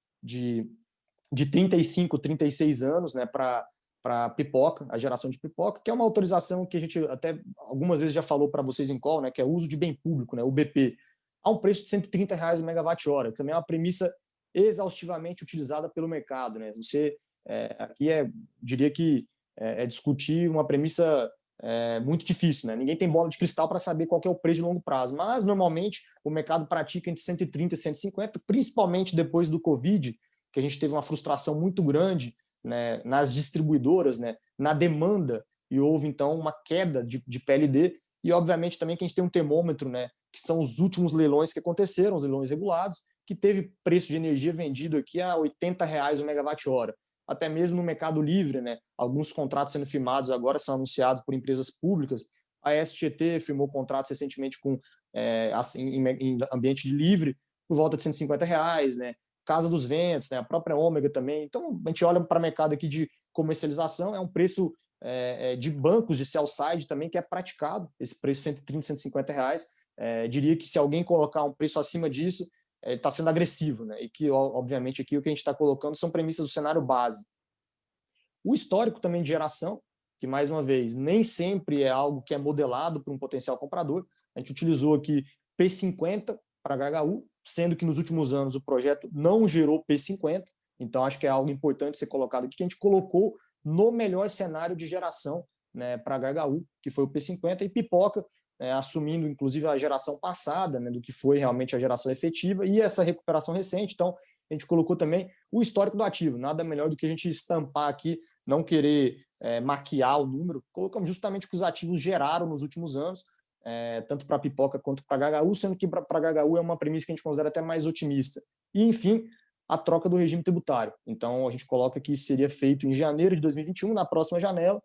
35, 36 anos, né, para pipoca, a geração de pipoca, que é uma autorização que a gente até algumas vezes já falou para vocês em call, né, que é o uso de bem público, né, o BP, a um preço de R$ 130 o megawatt-hora, que também é uma premissa exaustivamente utilizada pelo mercado, né? Você aqui diria que discutir uma premissa muito difícil, né? Ninguém tem bola de cristal para saber qual que é o preço de longo prazo, mas normalmente o mercado pratica entre 130 e 150, principalmente depois do Covid, que a gente teve uma frustração muito grande, né, nas distribuidoras, né, na demanda, e houve então uma queda de PLD, e obviamente também que a gente tem um termômetro, né, que são os últimos leilões que aconteceram, os leilões regulados, que teve preço de energia vendido aqui a R$ 80 o megawatt-hora. Até mesmo no Mercado Livre, né, alguns contratos sendo firmados agora são anunciados por empresas públicas. A SGT firmou contratos recentemente com, assim, em ambiente de livre por volta de R$ 150, né? Casa dos Ventos, né? A própria Ômega também. Então, a gente olha para o mercado aqui de comercialização, é um preço de bancos de sell-side também que é praticado, esse preço de R$ 130, R$ 150. Diria que se alguém colocar um preço acima disso, ele está sendo agressivo, né? E que, obviamente, aqui o que a gente está colocando são premissas do cenário base. O histórico também de geração, que, mais uma vez, nem sempre é algo que é modelado por um potencial comprador. A gente utilizou aqui P50 para HHU, sendo que nos últimos anos o projeto não gerou P50, então acho que é algo importante ser colocado aqui, que a gente colocou no melhor cenário de geração, né, para HHU, que foi o P50, e pipoca, assumindo inclusive a geração passada, né, do que foi realmente a geração efetiva, e essa recuperação recente. Então a gente colocou também o histórico do ativo, nada melhor do que a gente estampar aqui, não querer maquiar o número, colocamos justamente o que os ativos geraram nos últimos anos, tanto para a pipoca quanto para a HHU, sendo que para a HHU é uma premissa que a gente considera até mais otimista. E, enfim, a troca do regime tributário. Então, a gente coloca que seria feito em janeiro de 2021, na próxima janela.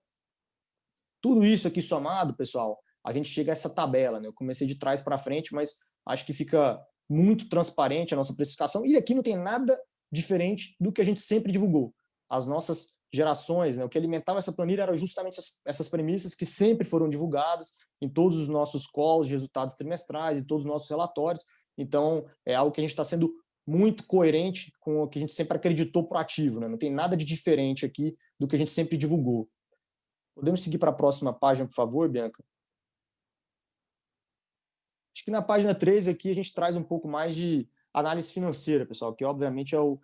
Tudo isso aqui somado, pessoal, a gente chega a essa tabela, né? Eu comecei de trás para frente, mas acho que fica muito transparente a nossa precificação, e aqui não tem nada diferente do que a gente sempre divulgou. As nossas gerações, né? O que alimentava essa planilha eram justamente essas premissas que sempre foram divulgadas em todos os nossos calls de resultados trimestrais e todos os nossos relatórios. Então, é algo que a gente está sendo muito coerente com o que a gente sempre acreditou pro ativo, né? Não tem nada de diferente aqui do que a gente sempre divulgou. Podemos seguir para a próxima página, por favor, Bianca? Acho que na página 3 aqui a gente traz um pouco mais de análise financeira, pessoal, que obviamente é o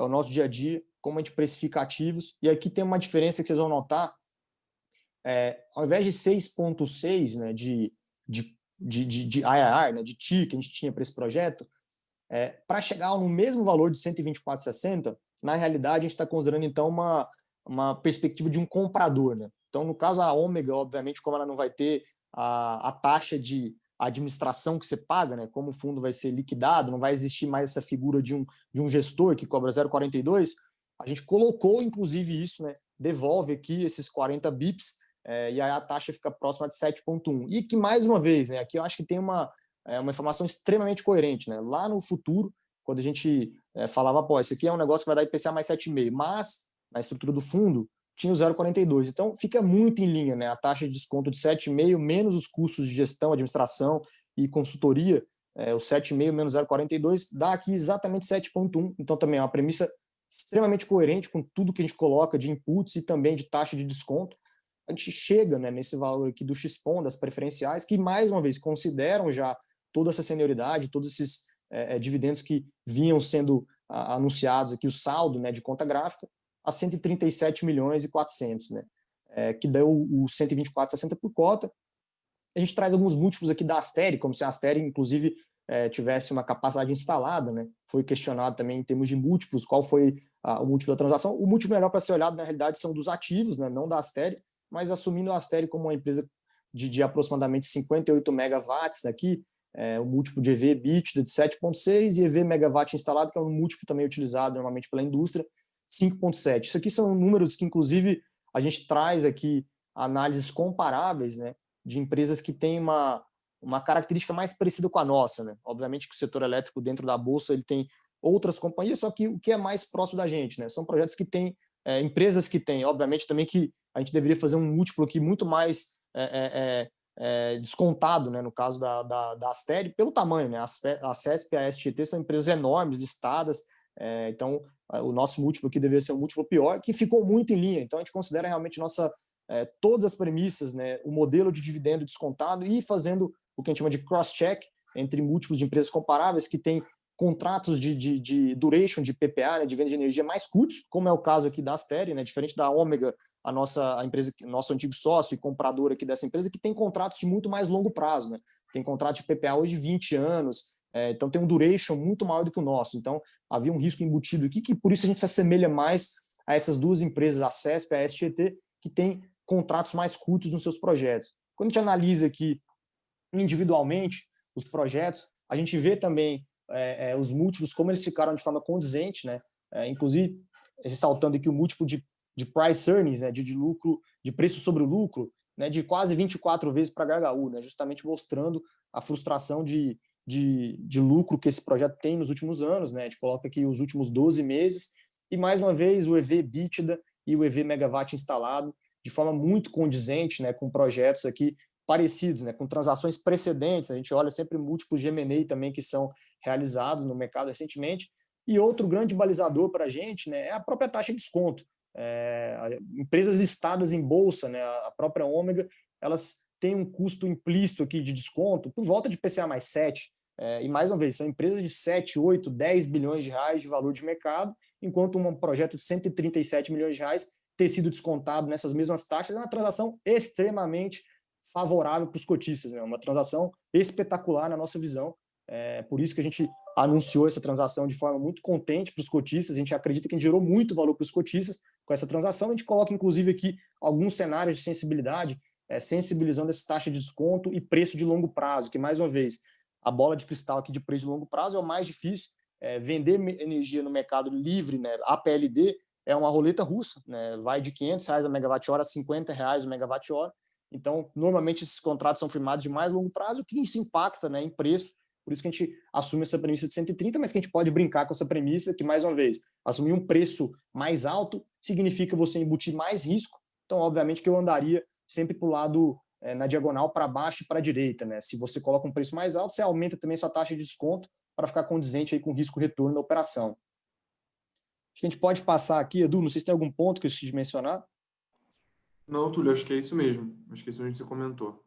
nosso dia a dia, como a gente precifica ativos. E aqui tem uma diferença que vocês vão notar. Ao invés de 6,6, né, de IRR, né, de TI que a gente tinha para esse projeto, para chegar no mesmo valor de 124,60, na realidade a gente está considerando então uma perspectiva de um comprador, né? Então, no caso, a Ômega, obviamente, como ela não vai ter a taxa de administração que você paga, né? Como o fundo vai ser liquidado, não vai existir mais essa figura de um gestor que cobra 0,42, a gente colocou, inclusive, isso, né? Devolve aqui esses 40 bips, e aí a taxa fica próxima de 7,1. E que, mais uma vez, né? Aqui eu acho que tem uma informação extremamente coerente, né? Lá no futuro, quando a gente falava, pô, isso aqui é um negócio que vai dar IPCA mais 7,5, mas na estrutura do fundo tinha o 0,42. Então, fica muito em linha, né? A taxa de desconto de 7,5 menos os custos de gestão, administração e consultoria, o 7,5 menos 0,42 dá aqui exatamente 7,1. Então, também é uma premissa extremamente coerente com tudo que a gente coloca de inputs e também de taxa de desconto. A gente chega, né, nesse valor aqui do XPON, das preferenciais, que, mais uma vez, consideram já toda essa senioridade, todos esses dividendos que vinham sendo anunciados aqui, o saldo, né, de conta gráfica, a 137 milhões e 400, né? Que deu o 124,60 por cota. A gente traz alguns múltiplos aqui da Asteri, como se a Asteri, inclusive, tivesse uma capacidade instalada, né? Foi questionado também em termos de múltiplos, qual foi o múltiplo da transação. O múltiplo melhor para ser olhado, na realidade, são dos ativos, né? Não da Asteri, mas assumindo a Asteri como uma empresa de aproximadamente 58 megawatts aqui, o múltiplo de EV/EBITDA de 7,6 e EV megawatt instalado, que é um múltiplo também utilizado normalmente pela indústria, 5,7. Isso aqui são números que, inclusive, a gente traz aqui análises comparáveis, né, de empresas que têm uma característica mais parecida com a nossa, né? Obviamente que o setor elétrico dentro da bolsa ele tem outras companhias, só que o que é mais próximo da gente, né? São projetos que têm, empresas que têm, obviamente também que a gente deveria fazer um múltiplo aqui muito mais descontado, né? No caso da Astere, pelo tamanho, né? A CESP e a STT são empresas enormes, listadas, então o nosso múltiplo aqui deveria ser um múltiplo pior, que ficou muito em linha. Então a gente considera realmente todas as premissas, né? O modelo de dividendo descontado e fazendo o que a gente chama de cross-check entre múltiplos de empresas comparáveis que têm contratos de duration de PPA, né, de venda de energia mais curtos, como é o caso aqui da Astere, né, diferente da Ômega, a empresa, nosso antigo sócio e comprador aqui dessa empresa, que tem contratos de muito mais longo prazo, né? Tem contrato de PPA hoje de 20 anos, então tem um duration muito maior do que o nosso. Então, havia um risco embutido aqui, que por isso a gente se assemelha mais a essas duas empresas, a CESP e a STT, que têm contratos mais curtos nos seus projetos. Quando a gente analisa aqui individualmente os projetos, a gente vê também os múltiplos, como eles ficaram de forma condizente, né? Inclusive, ressaltando aqui o múltiplo de price earnings, né? de lucro, de preço sobre o lucro, né? De quase 24 vezes para a HHU, né? Justamente mostrando a frustração de lucro que esse projeto tem nos últimos anos, né? A gente coloca aqui os últimos 12 meses, e mais uma vez o EV/EBITDA e o EV/megawatt instalado, de forma muito condizente, né? Com projetos aqui parecidos, né, com transações precedentes. A gente olha sempre múltiplos de M&A também que são realizados no mercado recentemente. E outro grande balizador para a gente, né, é a própria taxa de desconto. Empresas listadas em bolsa, né, a própria Ômega, elas têm um custo implícito aqui de desconto por volta de IPCA mais 7. E mais uma vez, são empresas de 7, 8, 10 bilhões de reais de valor de mercado, enquanto um projeto de 137 milhões de reais ter sido descontado nessas mesmas taxas é uma transação extremamente favorável para os cotistas, né? Uma transação espetacular na nossa visão. Por isso que a gente anunciou essa transação de forma muito contente para os cotistas. A gente acredita que a gente gerou muito valor para os cotistas com essa transação. A gente coloca, inclusive, aqui alguns cenários de sensibilidade, sensibilizando essa taxa de desconto e preço de longo prazo, que, mais uma vez, a bola de cristal aqui de preço de longo prazo é o mais difícil. Vender energia no mercado livre, né? A PLD é uma roleta russa, né? Vai de R$500 a megawatt-hora a R$50 a megawatt-hora. Então, normalmente, esses contratos são firmados de mais longo prazo, que isso impacta, né, em preço. Por isso que a gente assume essa premissa de 130, mas que a gente pode brincar com essa premissa que, mais uma vez, assumir um preço mais alto significa você embutir mais risco. Então, obviamente, que eu andaria sempre para o lado, na diagonal, para baixo e para a direita, né? Se você coloca um preço mais alto, você aumenta também sua taxa de desconto para ficar condizente aí com o risco-retorno da operação. Acho que a gente pode passar aqui, Edu, não sei se tem algum ponto que eu esqueci de mencionar. Não, Túlio, acho que é isso mesmo. Acho que é isso mesmo que você comentou.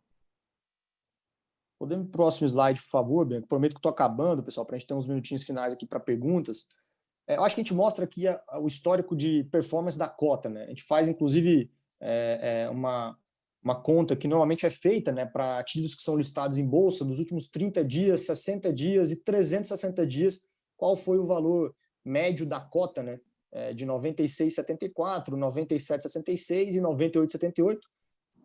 Podemos ir para o próximo slide, por favor, Bianca? Prometo que estou acabando, pessoal, para a gente ter uns minutinhos finais aqui para perguntas. Eu acho que a gente mostra aqui o histórico de performance da cota, né? A gente faz, inclusive, uma conta que normalmente é feita, né, para ativos que são listados em bolsa nos últimos 30 dias, 60 dias e 360 dias, qual foi o valor médio da cota, né? De 96,74, 97,66 e 98,78.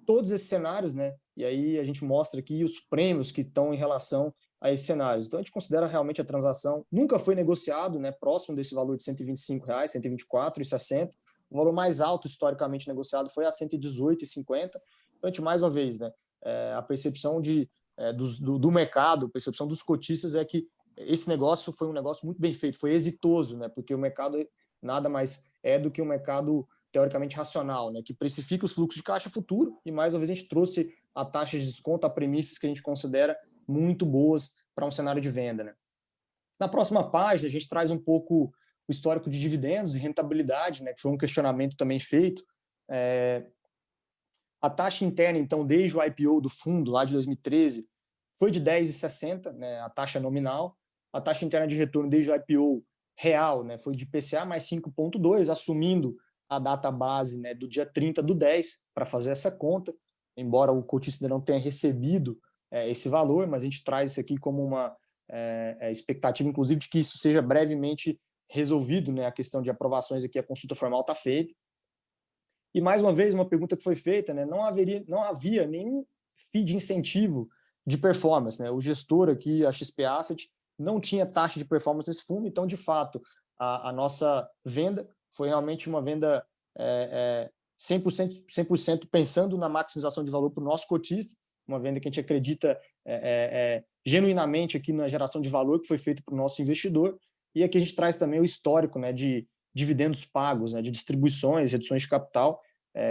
Todos esses cenários, né? E aí a gente mostra aqui os prêmios que estão em relação a esses cenários. Então a gente considera realmente a transação, nunca foi negociado, né, próximo desse valor de R$125, R$124,60. O valor mais alto historicamente negociado foi a R$118,50. Então a gente, mais uma vez, né, a percepção do mercado, a percepção dos cotistas é que esse negócio foi um negócio muito bem feito, foi exitoso, né, porque o mercado nada mais é do que um mercado teoricamente racional, né, que precifica os fluxos de caixa futuro, e mais uma vez a gente trouxe a taxa de desconto a premissas que a gente considera muito boas para um cenário de venda, né. Na próxima página, a gente traz um pouco o histórico de dividendos e rentabilidade, né, que foi um questionamento também feito. A taxa interna, então, desde o IPO do fundo, lá de 2013, foi de 10,60, né, a taxa nominal. A taxa interna de retorno desde o IPO real, né, foi de IPCA mais 5,2, assumindo a data base, né, do dia 30/10 para fazer essa conta, embora o cotista ainda não tenha recebido esse valor, mas a gente traz isso aqui como uma expectativa, inclusive, de que isso seja brevemente resolvido, né, a questão de aprovações aqui, a consulta formal está feita. E, mais uma vez, uma pergunta que foi feita, né, não havia nenhum fee de incentivo de performance, né? O gestor aqui, a XP Asset, não tinha taxa de performance nesse fundo, então, de fato, a nossa venda foi realmente uma venda 100% pensando na maximização de valor para o nosso cotista, uma venda que a gente acredita genuinamente aqui na geração de valor que foi feita para o nosso investidor. E aqui a gente traz também o histórico, né, de dividendos pagos, né, de distribuições, reduções de capital,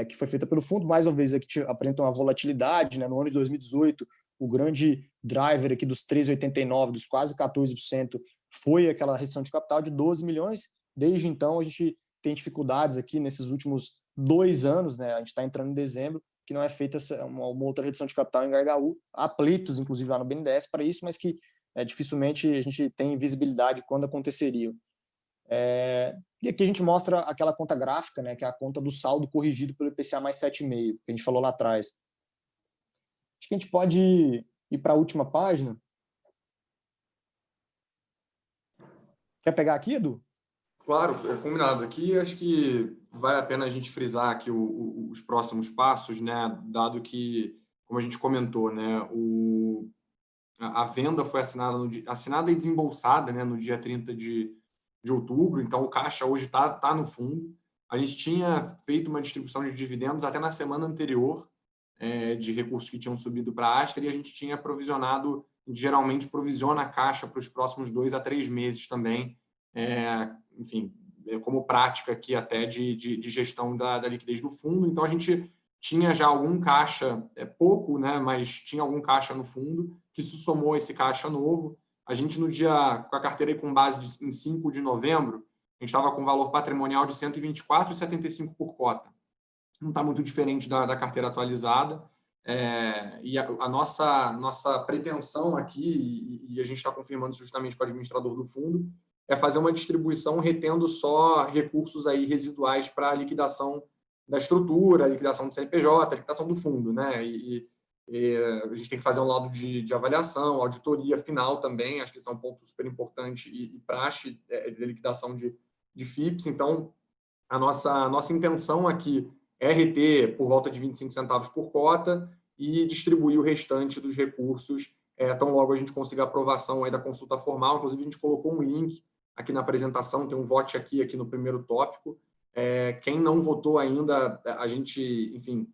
que foi feita pelo fundo. Mais uma vez aqui apresenta uma volatilidade, né? No ano de 2018, o grande driver aqui dos 3,89, dos quase 14%, foi aquela redução de capital de 12 milhões. Desde então, a gente tem dificuldades aqui nesses últimos 2 anos, né? A gente está entrando em dezembro, que não é feita uma outra redução de capital em HGU. Há pleitos, inclusive, lá no BNDES para isso, mas que dificilmente a gente tem visibilidade quando aconteceria. E aqui a gente mostra aquela conta gráfica, né, que é a conta do saldo corrigido pelo IPCA mais 7,5, que a gente falou lá atrás. Acho que a gente pode ir para a última página. Quer pegar aqui, Edu? Claro, combinado. Aqui acho que vale a pena a gente frisar aqui os próximos passos, né? Dado que, como a gente comentou, né, a venda foi assinada e desembolsada, né, no dia 30 de outubro, então o caixa hoje está no fundo. A gente tinha feito uma distribuição de dividendos até na semana anterior, de recursos que tinham subido para a Astra, e a gente tinha provisionado, geralmente provisiona a caixa para os próximos 2 a 3 meses também, enfim, como prática aqui até de gestão da liquidez do fundo. Então, a gente tinha já algum caixa, pouco, né, mas tinha algum caixa no fundo, que se somou a esse caixa novo. A gente, no dia, com a carteira com base em 5 de novembro, a gente estava com valor patrimonial de R$ 124,75 por cota. Não está muito diferente da carteira atualizada. E a nossa pretensão aqui, e a gente está confirmando justamente com o administrador do fundo, é fazer uma distribuição retendo só recursos aí residuais para a liquidação da estrutura, a liquidação do CNPJ, a liquidação do fundo, né? E a gente tem que fazer um laudo de avaliação, auditoria final também, acho que são pontos super importantes, e praxe de liquidação de FIPS. Então, a nossa intenção aqui é reter por volta de 25 centavos por cota e distribuir o restante dos recursos tão logo a gente consiga a aprovação aí da consulta formal. Inclusive, a gente colocou um link aqui na apresentação, tem um vote aqui no primeiro tópico. Quem não votou ainda, a gente, enfim,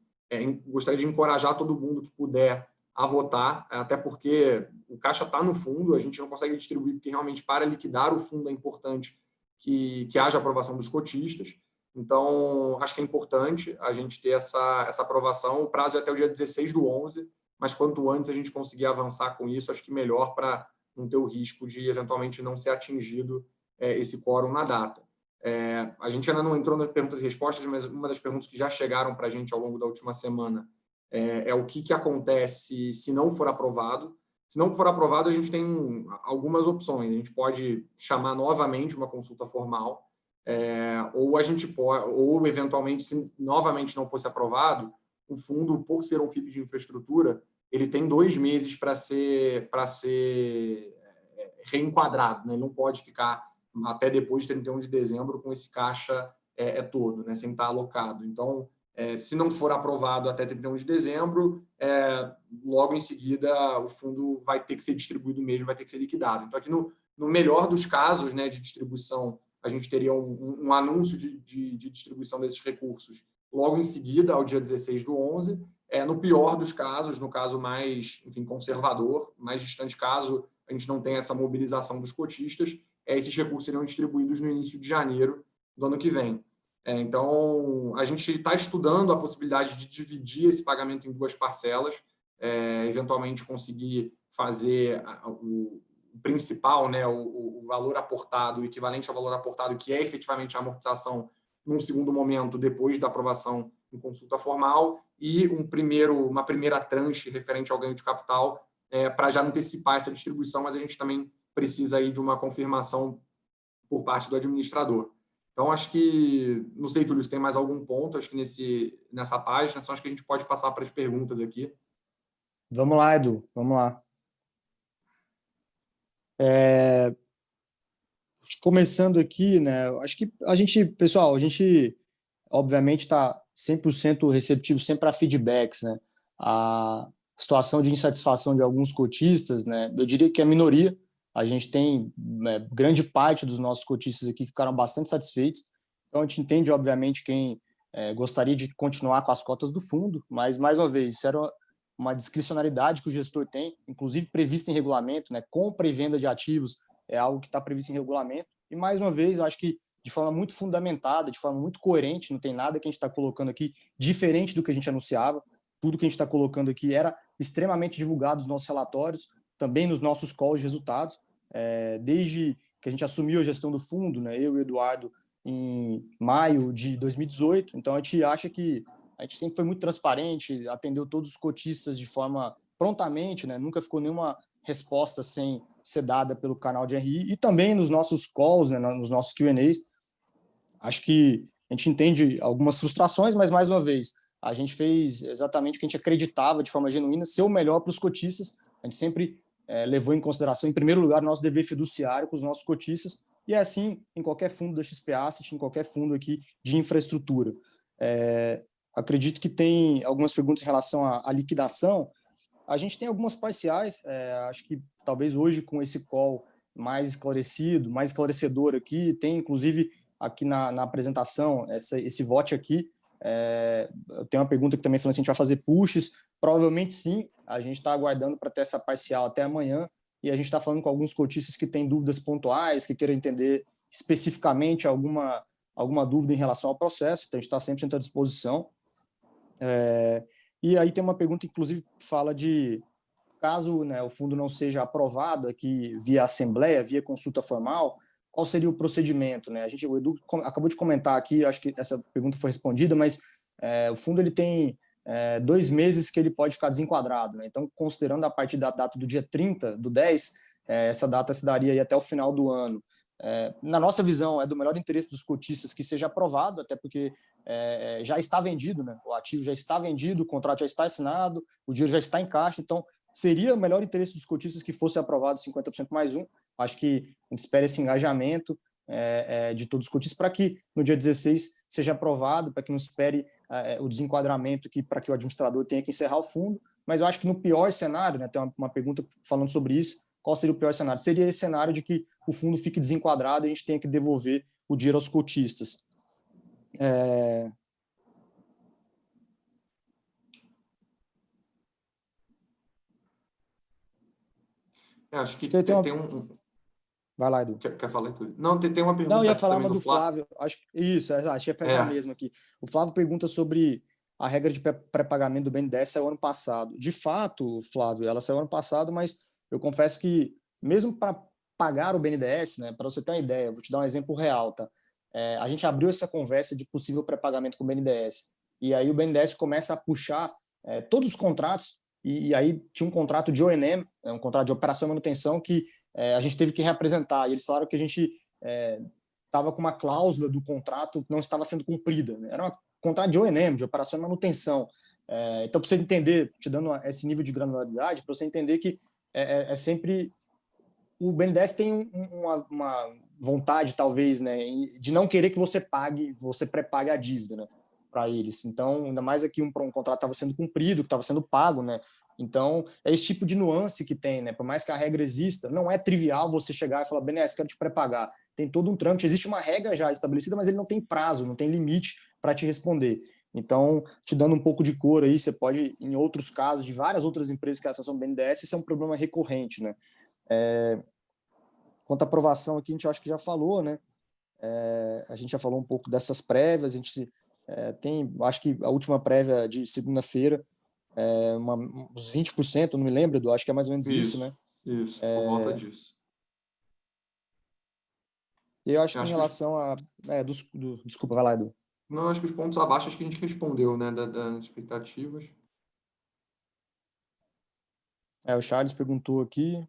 gostaria de encorajar todo mundo que puder a votar, até porque o caixa está no fundo, a gente não consegue distribuir, porque realmente para liquidar o fundo é importante que haja aprovação dos cotistas. Então, acho que é importante a gente ter essa aprovação. O prazo é até o dia 16/11, mas quanto antes a gente conseguir avançar com isso, acho que melhor para não ter o risco de, eventualmente, não ser atingido esse quórum na data. A gente ainda não entrou nas perguntas e respostas, mas uma das perguntas que já chegaram para a gente ao longo da última semana é o que acontece se não for aprovado. Se não for aprovado, a gente tem algumas opções. A gente pode chamar novamente uma consulta formal, ou a gente pode, ou eventualmente, se novamente não fosse aprovado, o fundo, por ser um FIP de infraestrutura, ele tem 2 meses para ser reenquadrado, né? Ele não pode ficar até depois de 31 de dezembro com esse caixa todo, né? Sem estar alocado. Então, se não for aprovado até 31 de dezembro, logo em seguida o fundo vai ter que ser distribuído mesmo, vai ter que ser liquidado. Então, aqui no melhor dos casos, né, de distribuição, a gente teria um anúncio de distribuição desses recursos logo em seguida, ao dia 16/11. No pior dos casos, no caso mais, enfim, conservador, mais distante, caso a gente não tenha essa mobilização dos cotistas, esses recursos serão distribuídos no início de janeiro do ano que vem. Então, a gente está estudando a possibilidade de dividir esse pagamento em 2 parcelas, eventualmente conseguir fazer o principal, né, o valor aportado, o equivalente ao valor aportado, que é efetivamente a amortização, num segundo momento, depois da aprovação em consulta formal, e uma primeira tranche referente ao ganho de capital, para já antecipar essa distribuição, mas a gente também precisa aí de uma confirmação por parte do administrador. Então, acho que, não sei, Túlio, se tem mais algum ponto, acho que nessa página, só acho que a gente pode passar para as perguntas aqui. Vamos lá, Edu, vamos lá. Começando aqui, né, acho que pessoal, a gente obviamente está 100% receptivo sempre a feedbacks, né? A situação de insatisfação de alguns cotistas, né, eu diria que é a minoria. A gente tem grande parte dos nossos cotistas aqui que ficaram bastante satisfeitos. Então, a gente entende, obviamente, quem gostaria de continuar com as cotas do fundo, mas, mais uma vez, isso era uma discricionariedade que o gestor tem, inclusive prevista em regulamento, né? Compra e venda de ativos é algo que está previsto em regulamento. E, mais uma vez, eu acho que de forma muito fundamentada, de forma muito coerente, não tem nada que a gente está colocando aqui diferente do que a gente anunciava. Tudo que a gente está colocando aqui era extremamente divulgado nos nossos relatórios, também nos nossos calls de resultados. Desde que a gente assumiu a gestão do fundo, né, eu e o Eduardo, em maio de 2018. Então, a gente acha que a gente sempre foi muito transparente, atendeu todos os cotistas de forma prontamente, né, nunca ficou nenhuma resposta sem ser dada pelo canal de RI, e também nos nossos calls, né, nos nossos Q&As. Acho que a gente entende algumas frustrações, mas, mais uma vez, a gente fez exatamente o que a gente acreditava de forma genuína, ser o melhor para os cotistas. A gente sempre levou em consideração, em primeiro lugar, o nosso dever fiduciário com os nossos cotistas, e é assim em qualquer fundo da XP Asset, em qualquer fundo aqui de infraestrutura. Acredito que tem algumas perguntas em relação à liquidação. A gente tem algumas parciais, acho que talvez hoje com esse call mais esclarecido, mais esclarecedor aqui, tem inclusive aqui na apresentação esse vote aqui. Tem uma pergunta que também falando se a gente vai fazer pushes. Provavelmente sim, a gente está aguardando para ter essa parcial até amanhã, e a gente está falando com alguns cotistas que têm dúvidas pontuais, que queiram entender especificamente alguma dúvida em relação ao processo, então a gente está sempre à disposição. E aí tem uma pergunta, inclusive, que fala de caso, né, o fundo não seja aprovado aqui via assembleia, via consulta formal, qual seria o procedimento, né? O Edu acabou de comentar aqui, acho que essa pergunta foi respondida, mas o fundo ele tem 2 meses que ele pode ficar desenquadrado, né? Então, considerando a partir da data do dia 30 do 10, essa data se daria aí até o final do ano. Na nossa visão, é do melhor interesse dos cotistas que seja aprovado, até porque já está vendido, né? O ativo já está vendido, o contrato já está assinado, o dinheiro já está em caixa, então seria o melhor interesse dos cotistas que fosse aprovado 50% mais um. Acho que a gente espera esse engajamento de todos os cotistas para que no dia 16 seja aprovado, para que não espere o desenquadramento para que o administrador tenha que encerrar o fundo. Mas eu acho que no pior cenário, né, tem uma pergunta falando sobre isso, qual seria o pior cenário? Seria esse cenário de que o fundo fique desenquadrado e a gente tenha que devolver o dinheiro aos cotistas. Acho que tem um... Vai lá, Edu. Quer falar tudo? Não, tem uma pergunta. Não, eu ia falar uma do do Flávio. Acho que isso, achei a pergunta mesmo aqui. O Flávio pergunta sobre a regra de pré-pagamento do BNDES saiu ano passado. De fato, Flávio, ela saiu ano passado, mas eu confesso que mesmo para pagar o BNDES, né, para você ter uma ideia, vou te dar um exemplo real, tá? A gente abriu essa conversa de possível pré-pagamento com o BNDES, e aí o BNDES começa a puxar todos os contratos, e aí tinha um contrato de O&M, um contrato de operação e manutenção, que a gente teve que reapresentar, e eles falaram que a gente estava com uma cláusula do contrato que não estava sendo cumprida, né? Era um contrato de O&M, de operação e manutenção. Então, para você entender, te dando esse nível de granularidade, para você entender que sempre... O BNDES tem uma vontade, talvez, né, de não querer que você pré-pague a dívida, né, para eles. Então, ainda mais aqui um contrato estava sendo cumprido, que estava sendo pago, né? Então, é esse tipo de nuance que tem, né? Por mais que a regra exista, não é trivial você chegar e falar, BNDES, quero te pré-pagar. Tem todo um trâmite, existe uma regra já estabelecida, mas ele não tem prazo, não tem limite para te responder. Então, te dando um pouco de cor aí, você pode, em outros casos, de várias outras empresas que acessam o BNDES, isso é um problema recorrente, né? Quanto à aprovação aqui, a gente acha que já falou, né? A gente já falou um pouco dessas prévias, a gente tem, acho que a última prévia de segunda-feira, uns 20%, não me lembro, Edu, acho que é mais ou menos isso, né? Isso, por volta disso. E eu acho que em relação a... desculpa, vai lá, Edu. Não, acho que os pontos abaixo acho que a gente respondeu, né, das expectativas. O Charles perguntou aqui.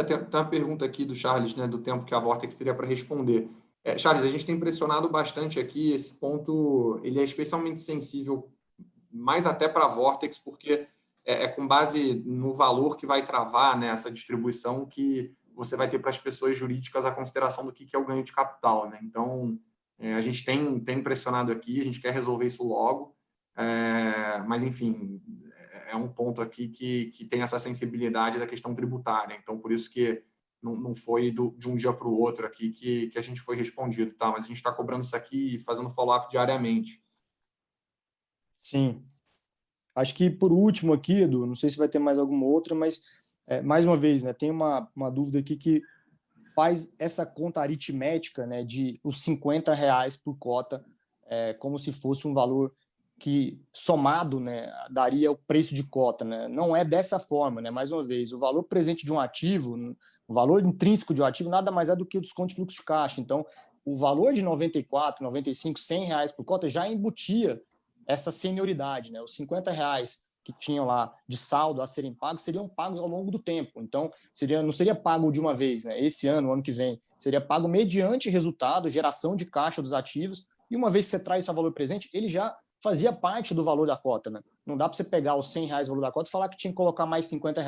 Tem uma pergunta aqui do Charles, né, do tempo que a Vortex teria para responder. Charles, a gente tem pressionado bastante aqui, esse ponto ele é especialmente sensível, mais até para a Vortex, porque com base no valor que vai travar, né, essa distribuição que você vai ter para as pessoas jurídicas a consideração do que é o ganho de capital, né? Então, a gente tem pressionado aqui, a gente quer resolver isso logo, mas, enfim, é um ponto aqui que tem essa sensibilidade da questão tributária. Então, por isso que não foi de um dia para o outro aqui que a gente foi respondido, tá? Mas a gente está cobrando isso aqui e fazendo follow-up diariamente. Sim. Acho que, por último aqui, Edu, não sei se vai ter mais alguma outra, mas, mais uma vez, né, tem uma dúvida aqui que faz essa conta aritmética, né, de os R$ 50 por cota, como se fosse um valor que, somado, né, daria o preço de cota. Né? Não é dessa forma, né? Mais uma vez, o valor presente de um ativo, o valor intrínseco de um ativo, nada mais é do que o desconto de fluxo de caixa. Então, o valor de 94, 95, R$ 100 por cota já embutia essa senioridade, né? Os R$ 50 que tinham lá de saldo a serem pagos seriam pagos ao longo do tempo. Então, não seria pago de uma vez, né? Esse ano, ano que vem, seria pago mediante resultado, geração de caixa dos ativos, e uma vez que você traz isso a valor presente, ele já fazia parte do valor da cota. Né? Não dá para você pegar os R$ 100 valor da cota e falar que tinha que colocar mais R$ 50,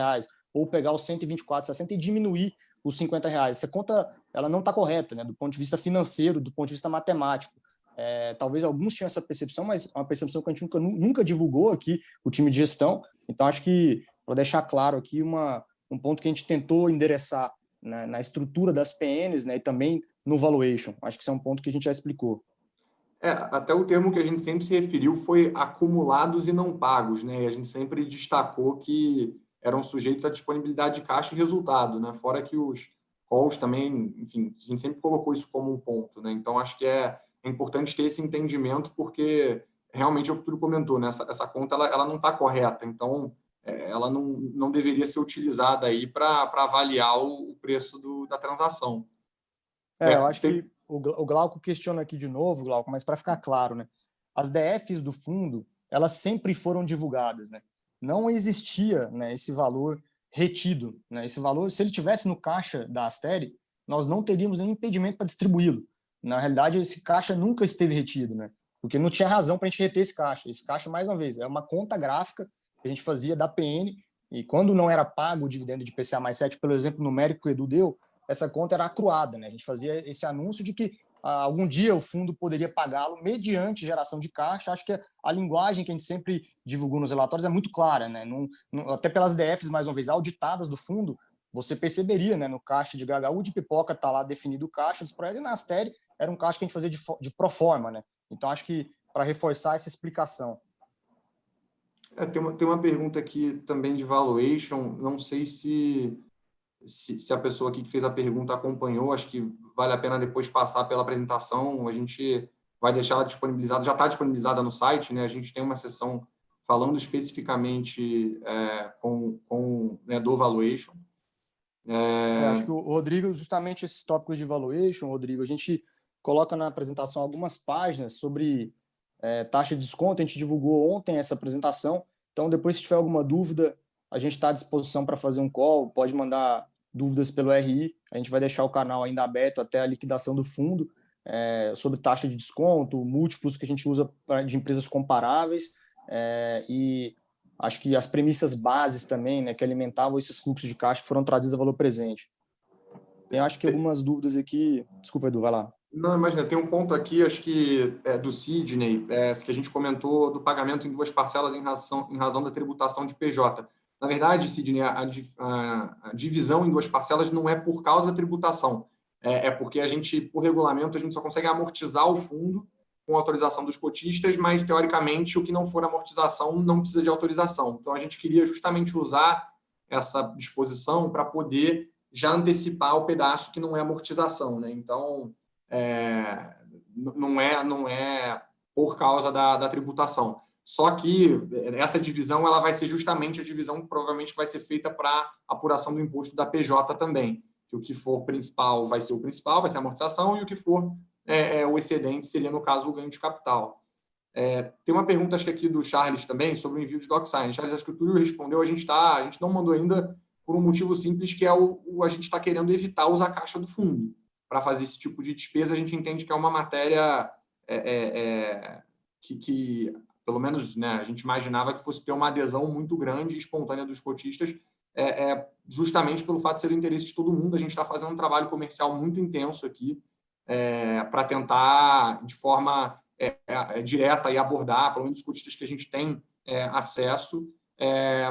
ou pegar os 124,60 e diminuir os R$ 50. Essa conta ela não está correta, né? Do ponto de vista financeiro, do ponto de vista matemático. Talvez alguns tinham essa percepção, mas é uma percepção que a gente nunca divulgou aqui, o time de gestão. Então, acho que, para deixar claro aqui, um ponto que a gente tentou endereçar, né, na estrutura das PNs, né, e também no valuation. Acho que esse é um ponto que a gente já explicou. Até o termo que a gente sempre se referiu foi acumulados e não pagos, né? E a gente sempre destacou que eram sujeitos à disponibilidade de caixa e resultado, né? Fora que os calls também, enfim, a gente sempre colocou isso como um ponto, né? Então, acho que é importante ter esse entendimento, porque realmente é o que o Túlio comentou, né? Essa conta ela não está correta, então ela não deveria ser utilizada aí para avaliar o preço da transação. Eu acho que o Glauco questiona aqui de novo, Glauco, mas para ficar claro, né? As DFs do fundo, elas sempre foram divulgadas, né? Não existia, né, esse valor retido, né? Esse valor, se ele tivesse no caixa da Asteri, nós não teríamos nenhum impedimento para distribuí-lo. Na realidade, esse caixa nunca esteve retido, né? Porque não tinha razão para a gente reter esse caixa. Esse caixa, mais uma vez, é uma conta gráfica que a gente fazia da PN, e quando não era pago o dividendo de IPCA mais 7, pelo exemplo numérico que o Edu deu, essa conta era acruada, né? A gente fazia esse anúncio de que algum dia o fundo poderia pagá-lo mediante geração de caixa. Acho que a linguagem que a gente sempre divulgou nos relatórios é muito clara, né? Até pelas DFs, mais uma vez, auditadas do fundo, você perceberia, né, no caixa de HHU de pipoca está lá definido o caixa dos projetos, e na Asteri era um caixa que a gente fazia de proforma, né? Então, acho que para reforçar essa explicação. Tem uma pergunta aqui também de valuation, não sei se a pessoa aqui que fez a pergunta acompanhou, acho que vale a pena depois passar pela apresentação, a gente vai deixar ela disponibilizada, já está disponibilizada no site, né? A gente tem uma seção falando especificamente né, do valuation. Acho que o Rodrigo, justamente esses tópicos de valuation, Rodrigo, a gente coloca na apresentação algumas páginas sobre taxa de desconto. A gente divulgou ontem essa apresentação, então depois, se tiver alguma dúvida, a gente está à disposição para fazer um call, pode mandar dúvidas pelo RI, a gente vai deixar o canal ainda aberto até a liquidação do fundo, sobre taxa de desconto, múltiplos que a gente usa de empresas comparáveis, e acho que as premissas bases também, né, que alimentavam esses fluxos de caixa que foram trazidos a valor presente. Tem, acho que algumas dúvidas aqui. Desculpa, Edu, vai lá. Não, imagina, tem um ponto aqui, acho que do Sidney, que a gente comentou do pagamento em duas parcelas em razão da tributação de PJ. Na verdade, Sidney, a divisão em duas parcelas não é por causa da tributação. É porque a gente, por regulamento, a gente só consegue amortizar o fundo com autorização dos cotistas, mas, teoricamente, o que não for amortização não precisa de autorização. Então, a gente queria justamente usar essa disposição para poder já antecipar o pedaço que não é amortização, né? Então, não é por causa da tributação. Só que essa divisão ela vai ser justamente a divisão que provavelmente vai ser feita para apuração do imposto da PJ também. Que o que for principal vai ser o principal, vai ser a amortização, e o que for o excedente seria, no caso, o ganho de capital. Tem uma pergunta, acho que aqui do Charles também, sobre o envio de DocSign. Charles, acho que o Túlio respondeu, a gente não mandou ainda por um motivo simples, que é a gente está querendo evitar usar a caixa do fundo. Para fazer esse tipo de despesa, a gente entende que é uma matéria que pelo menos, né, a gente imaginava que fosse ter uma adesão muito grande e espontânea dos cotistas, justamente pelo fato de ser do interesse de todo mundo. A gente está fazendo um trabalho comercial muito intenso aqui para tentar, de forma direta, e abordar, pelo menos os cotistas que a gente tem acesso,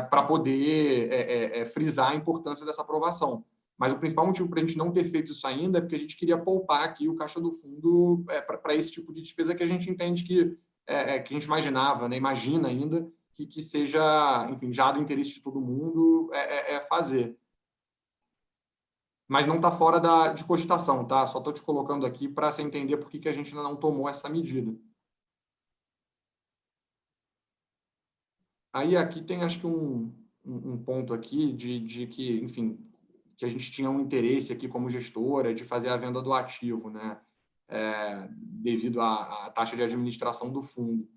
para poder frisar a importância dessa aprovação. Mas o principal motivo para a gente não ter feito isso ainda é porque a gente queria poupar aqui o caixa do fundo para esse tipo de despesa que a gente entende que a gente imaginava, né? Imagina ainda que seja, enfim, já do interesse de todo mundo fazer. Mas não está fora de cogitação, tá? Só estou te colocando aqui para você entender por que a gente ainda não tomou essa medida. Aí aqui tem, acho que um ponto aqui de que, enfim, que a gente tinha um interesse aqui como gestora de fazer a venda do ativo, né? Devido à taxa de administração do fundo.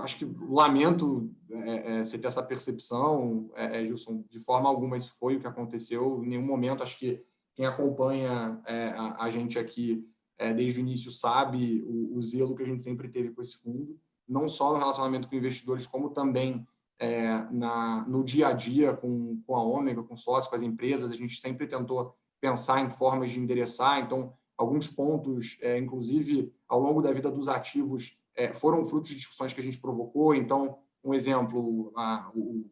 Acho que lamento você ter essa percepção, Gilson, de forma alguma isso foi o que aconteceu, em nenhum momento. Acho que quem acompanha a gente aqui desde o início sabe o zelo que a gente sempre teve com esse fundo, não só no relacionamento com investidores, como também no dia a dia com a Ômega, com sócios, com as empresas. A gente sempre tentou pensar em formas de endereçar. Então, alguns pontos, inclusive, ao longo da vida dos ativos, foram frutos de discussões que a gente provocou. Então, um exemplo, o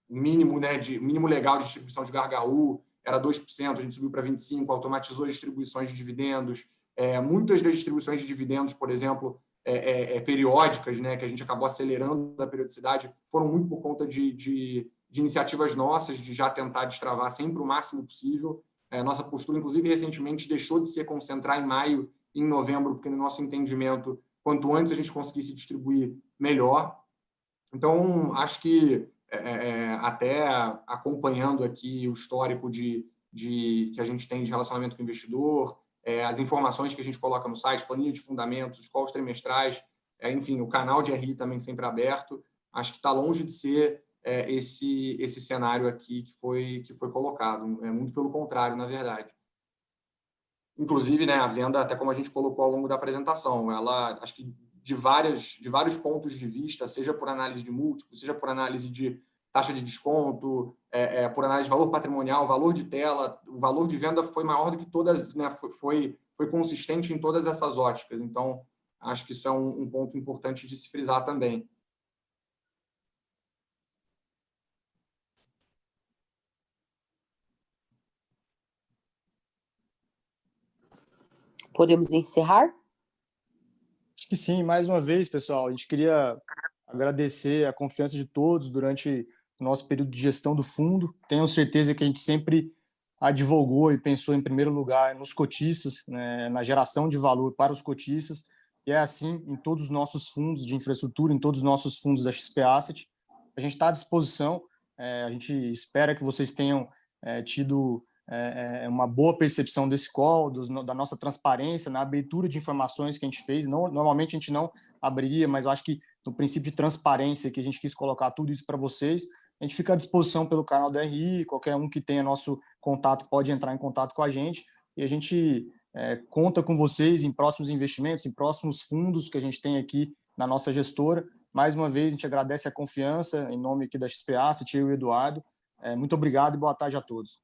mínimo, né, mínimo legal de distribuição de Gargaú era 2%, a gente subiu para 25%, automatizou as distribuições de dividendos. Muitas das distribuições de dividendos, por exemplo, periódicas, né, que a gente acabou acelerando a periodicidade, foram muito por conta de iniciativas nossas, de já tentar destravar sempre o máximo possível. Nossa postura, inclusive, recentemente deixou de se concentrar em maio e em novembro, porque, no nosso entendimento, quanto antes a gente conseguisse distribuir, melhor. Então, acho que, até acompanhando aqui o histórico que a gente tem de relacionamento com o investidor, as informações que a gente coloca no site, planilha de fundamentos, os calls trimestrais, enfim, o canal de RI também sempre aberto, acho que está longe de ser esse cenário aqui que foi colocado. Muito pelo contrário, na verdade. Inclusive, né, a venda, até como a gente colocou ao longo da apresentação, ela, acho que de vários pontos de vista, seja por análise de múltiplo, seja por análise de taxa de desconto, por análise de valor patrimonial, valor de tela, o valor de venda foi maior do que todas, né, foi consistente em todas essas óticas. Então, acho que isso é um ponto importante de se frisar também. Podemos encerrar? Acho que sim. Mais uma vez, pessoal, a gente queria agradecer a confiança de todos durante o nosso período de gestão do fundo. Tenho certeza que a gente sempre advogou e pensou em primeiro lugar nos cotistas, né, na geração de valor para os cotistas, e é assim em todos os nossos fundos de infraestrutura, em todos os nossos fundos da XP Asset. A gente está à disposição, a gente espera que vocês tenham tido uma boa percepção desse call, da nossa transparência, na abertura de informações que a gente fez. Normalmente a gente não abriria, mas eu acho que no princípio de transparência que a gente quis colocar tudo isso para vocês. A gente fica à disposição pelo canal da RI, qualquer um que tenha nosso contato pode entrar em contato com a gente, e a gente conta com vocês em próximos investimentos, em próximos fundos que a gente tem aqui na nossa gestora. Mais uma vez, a gente agradece a confiança, em nome aqui da XP Asset, eu e o Eduardo. Muito obrigado e boa tarde a todos.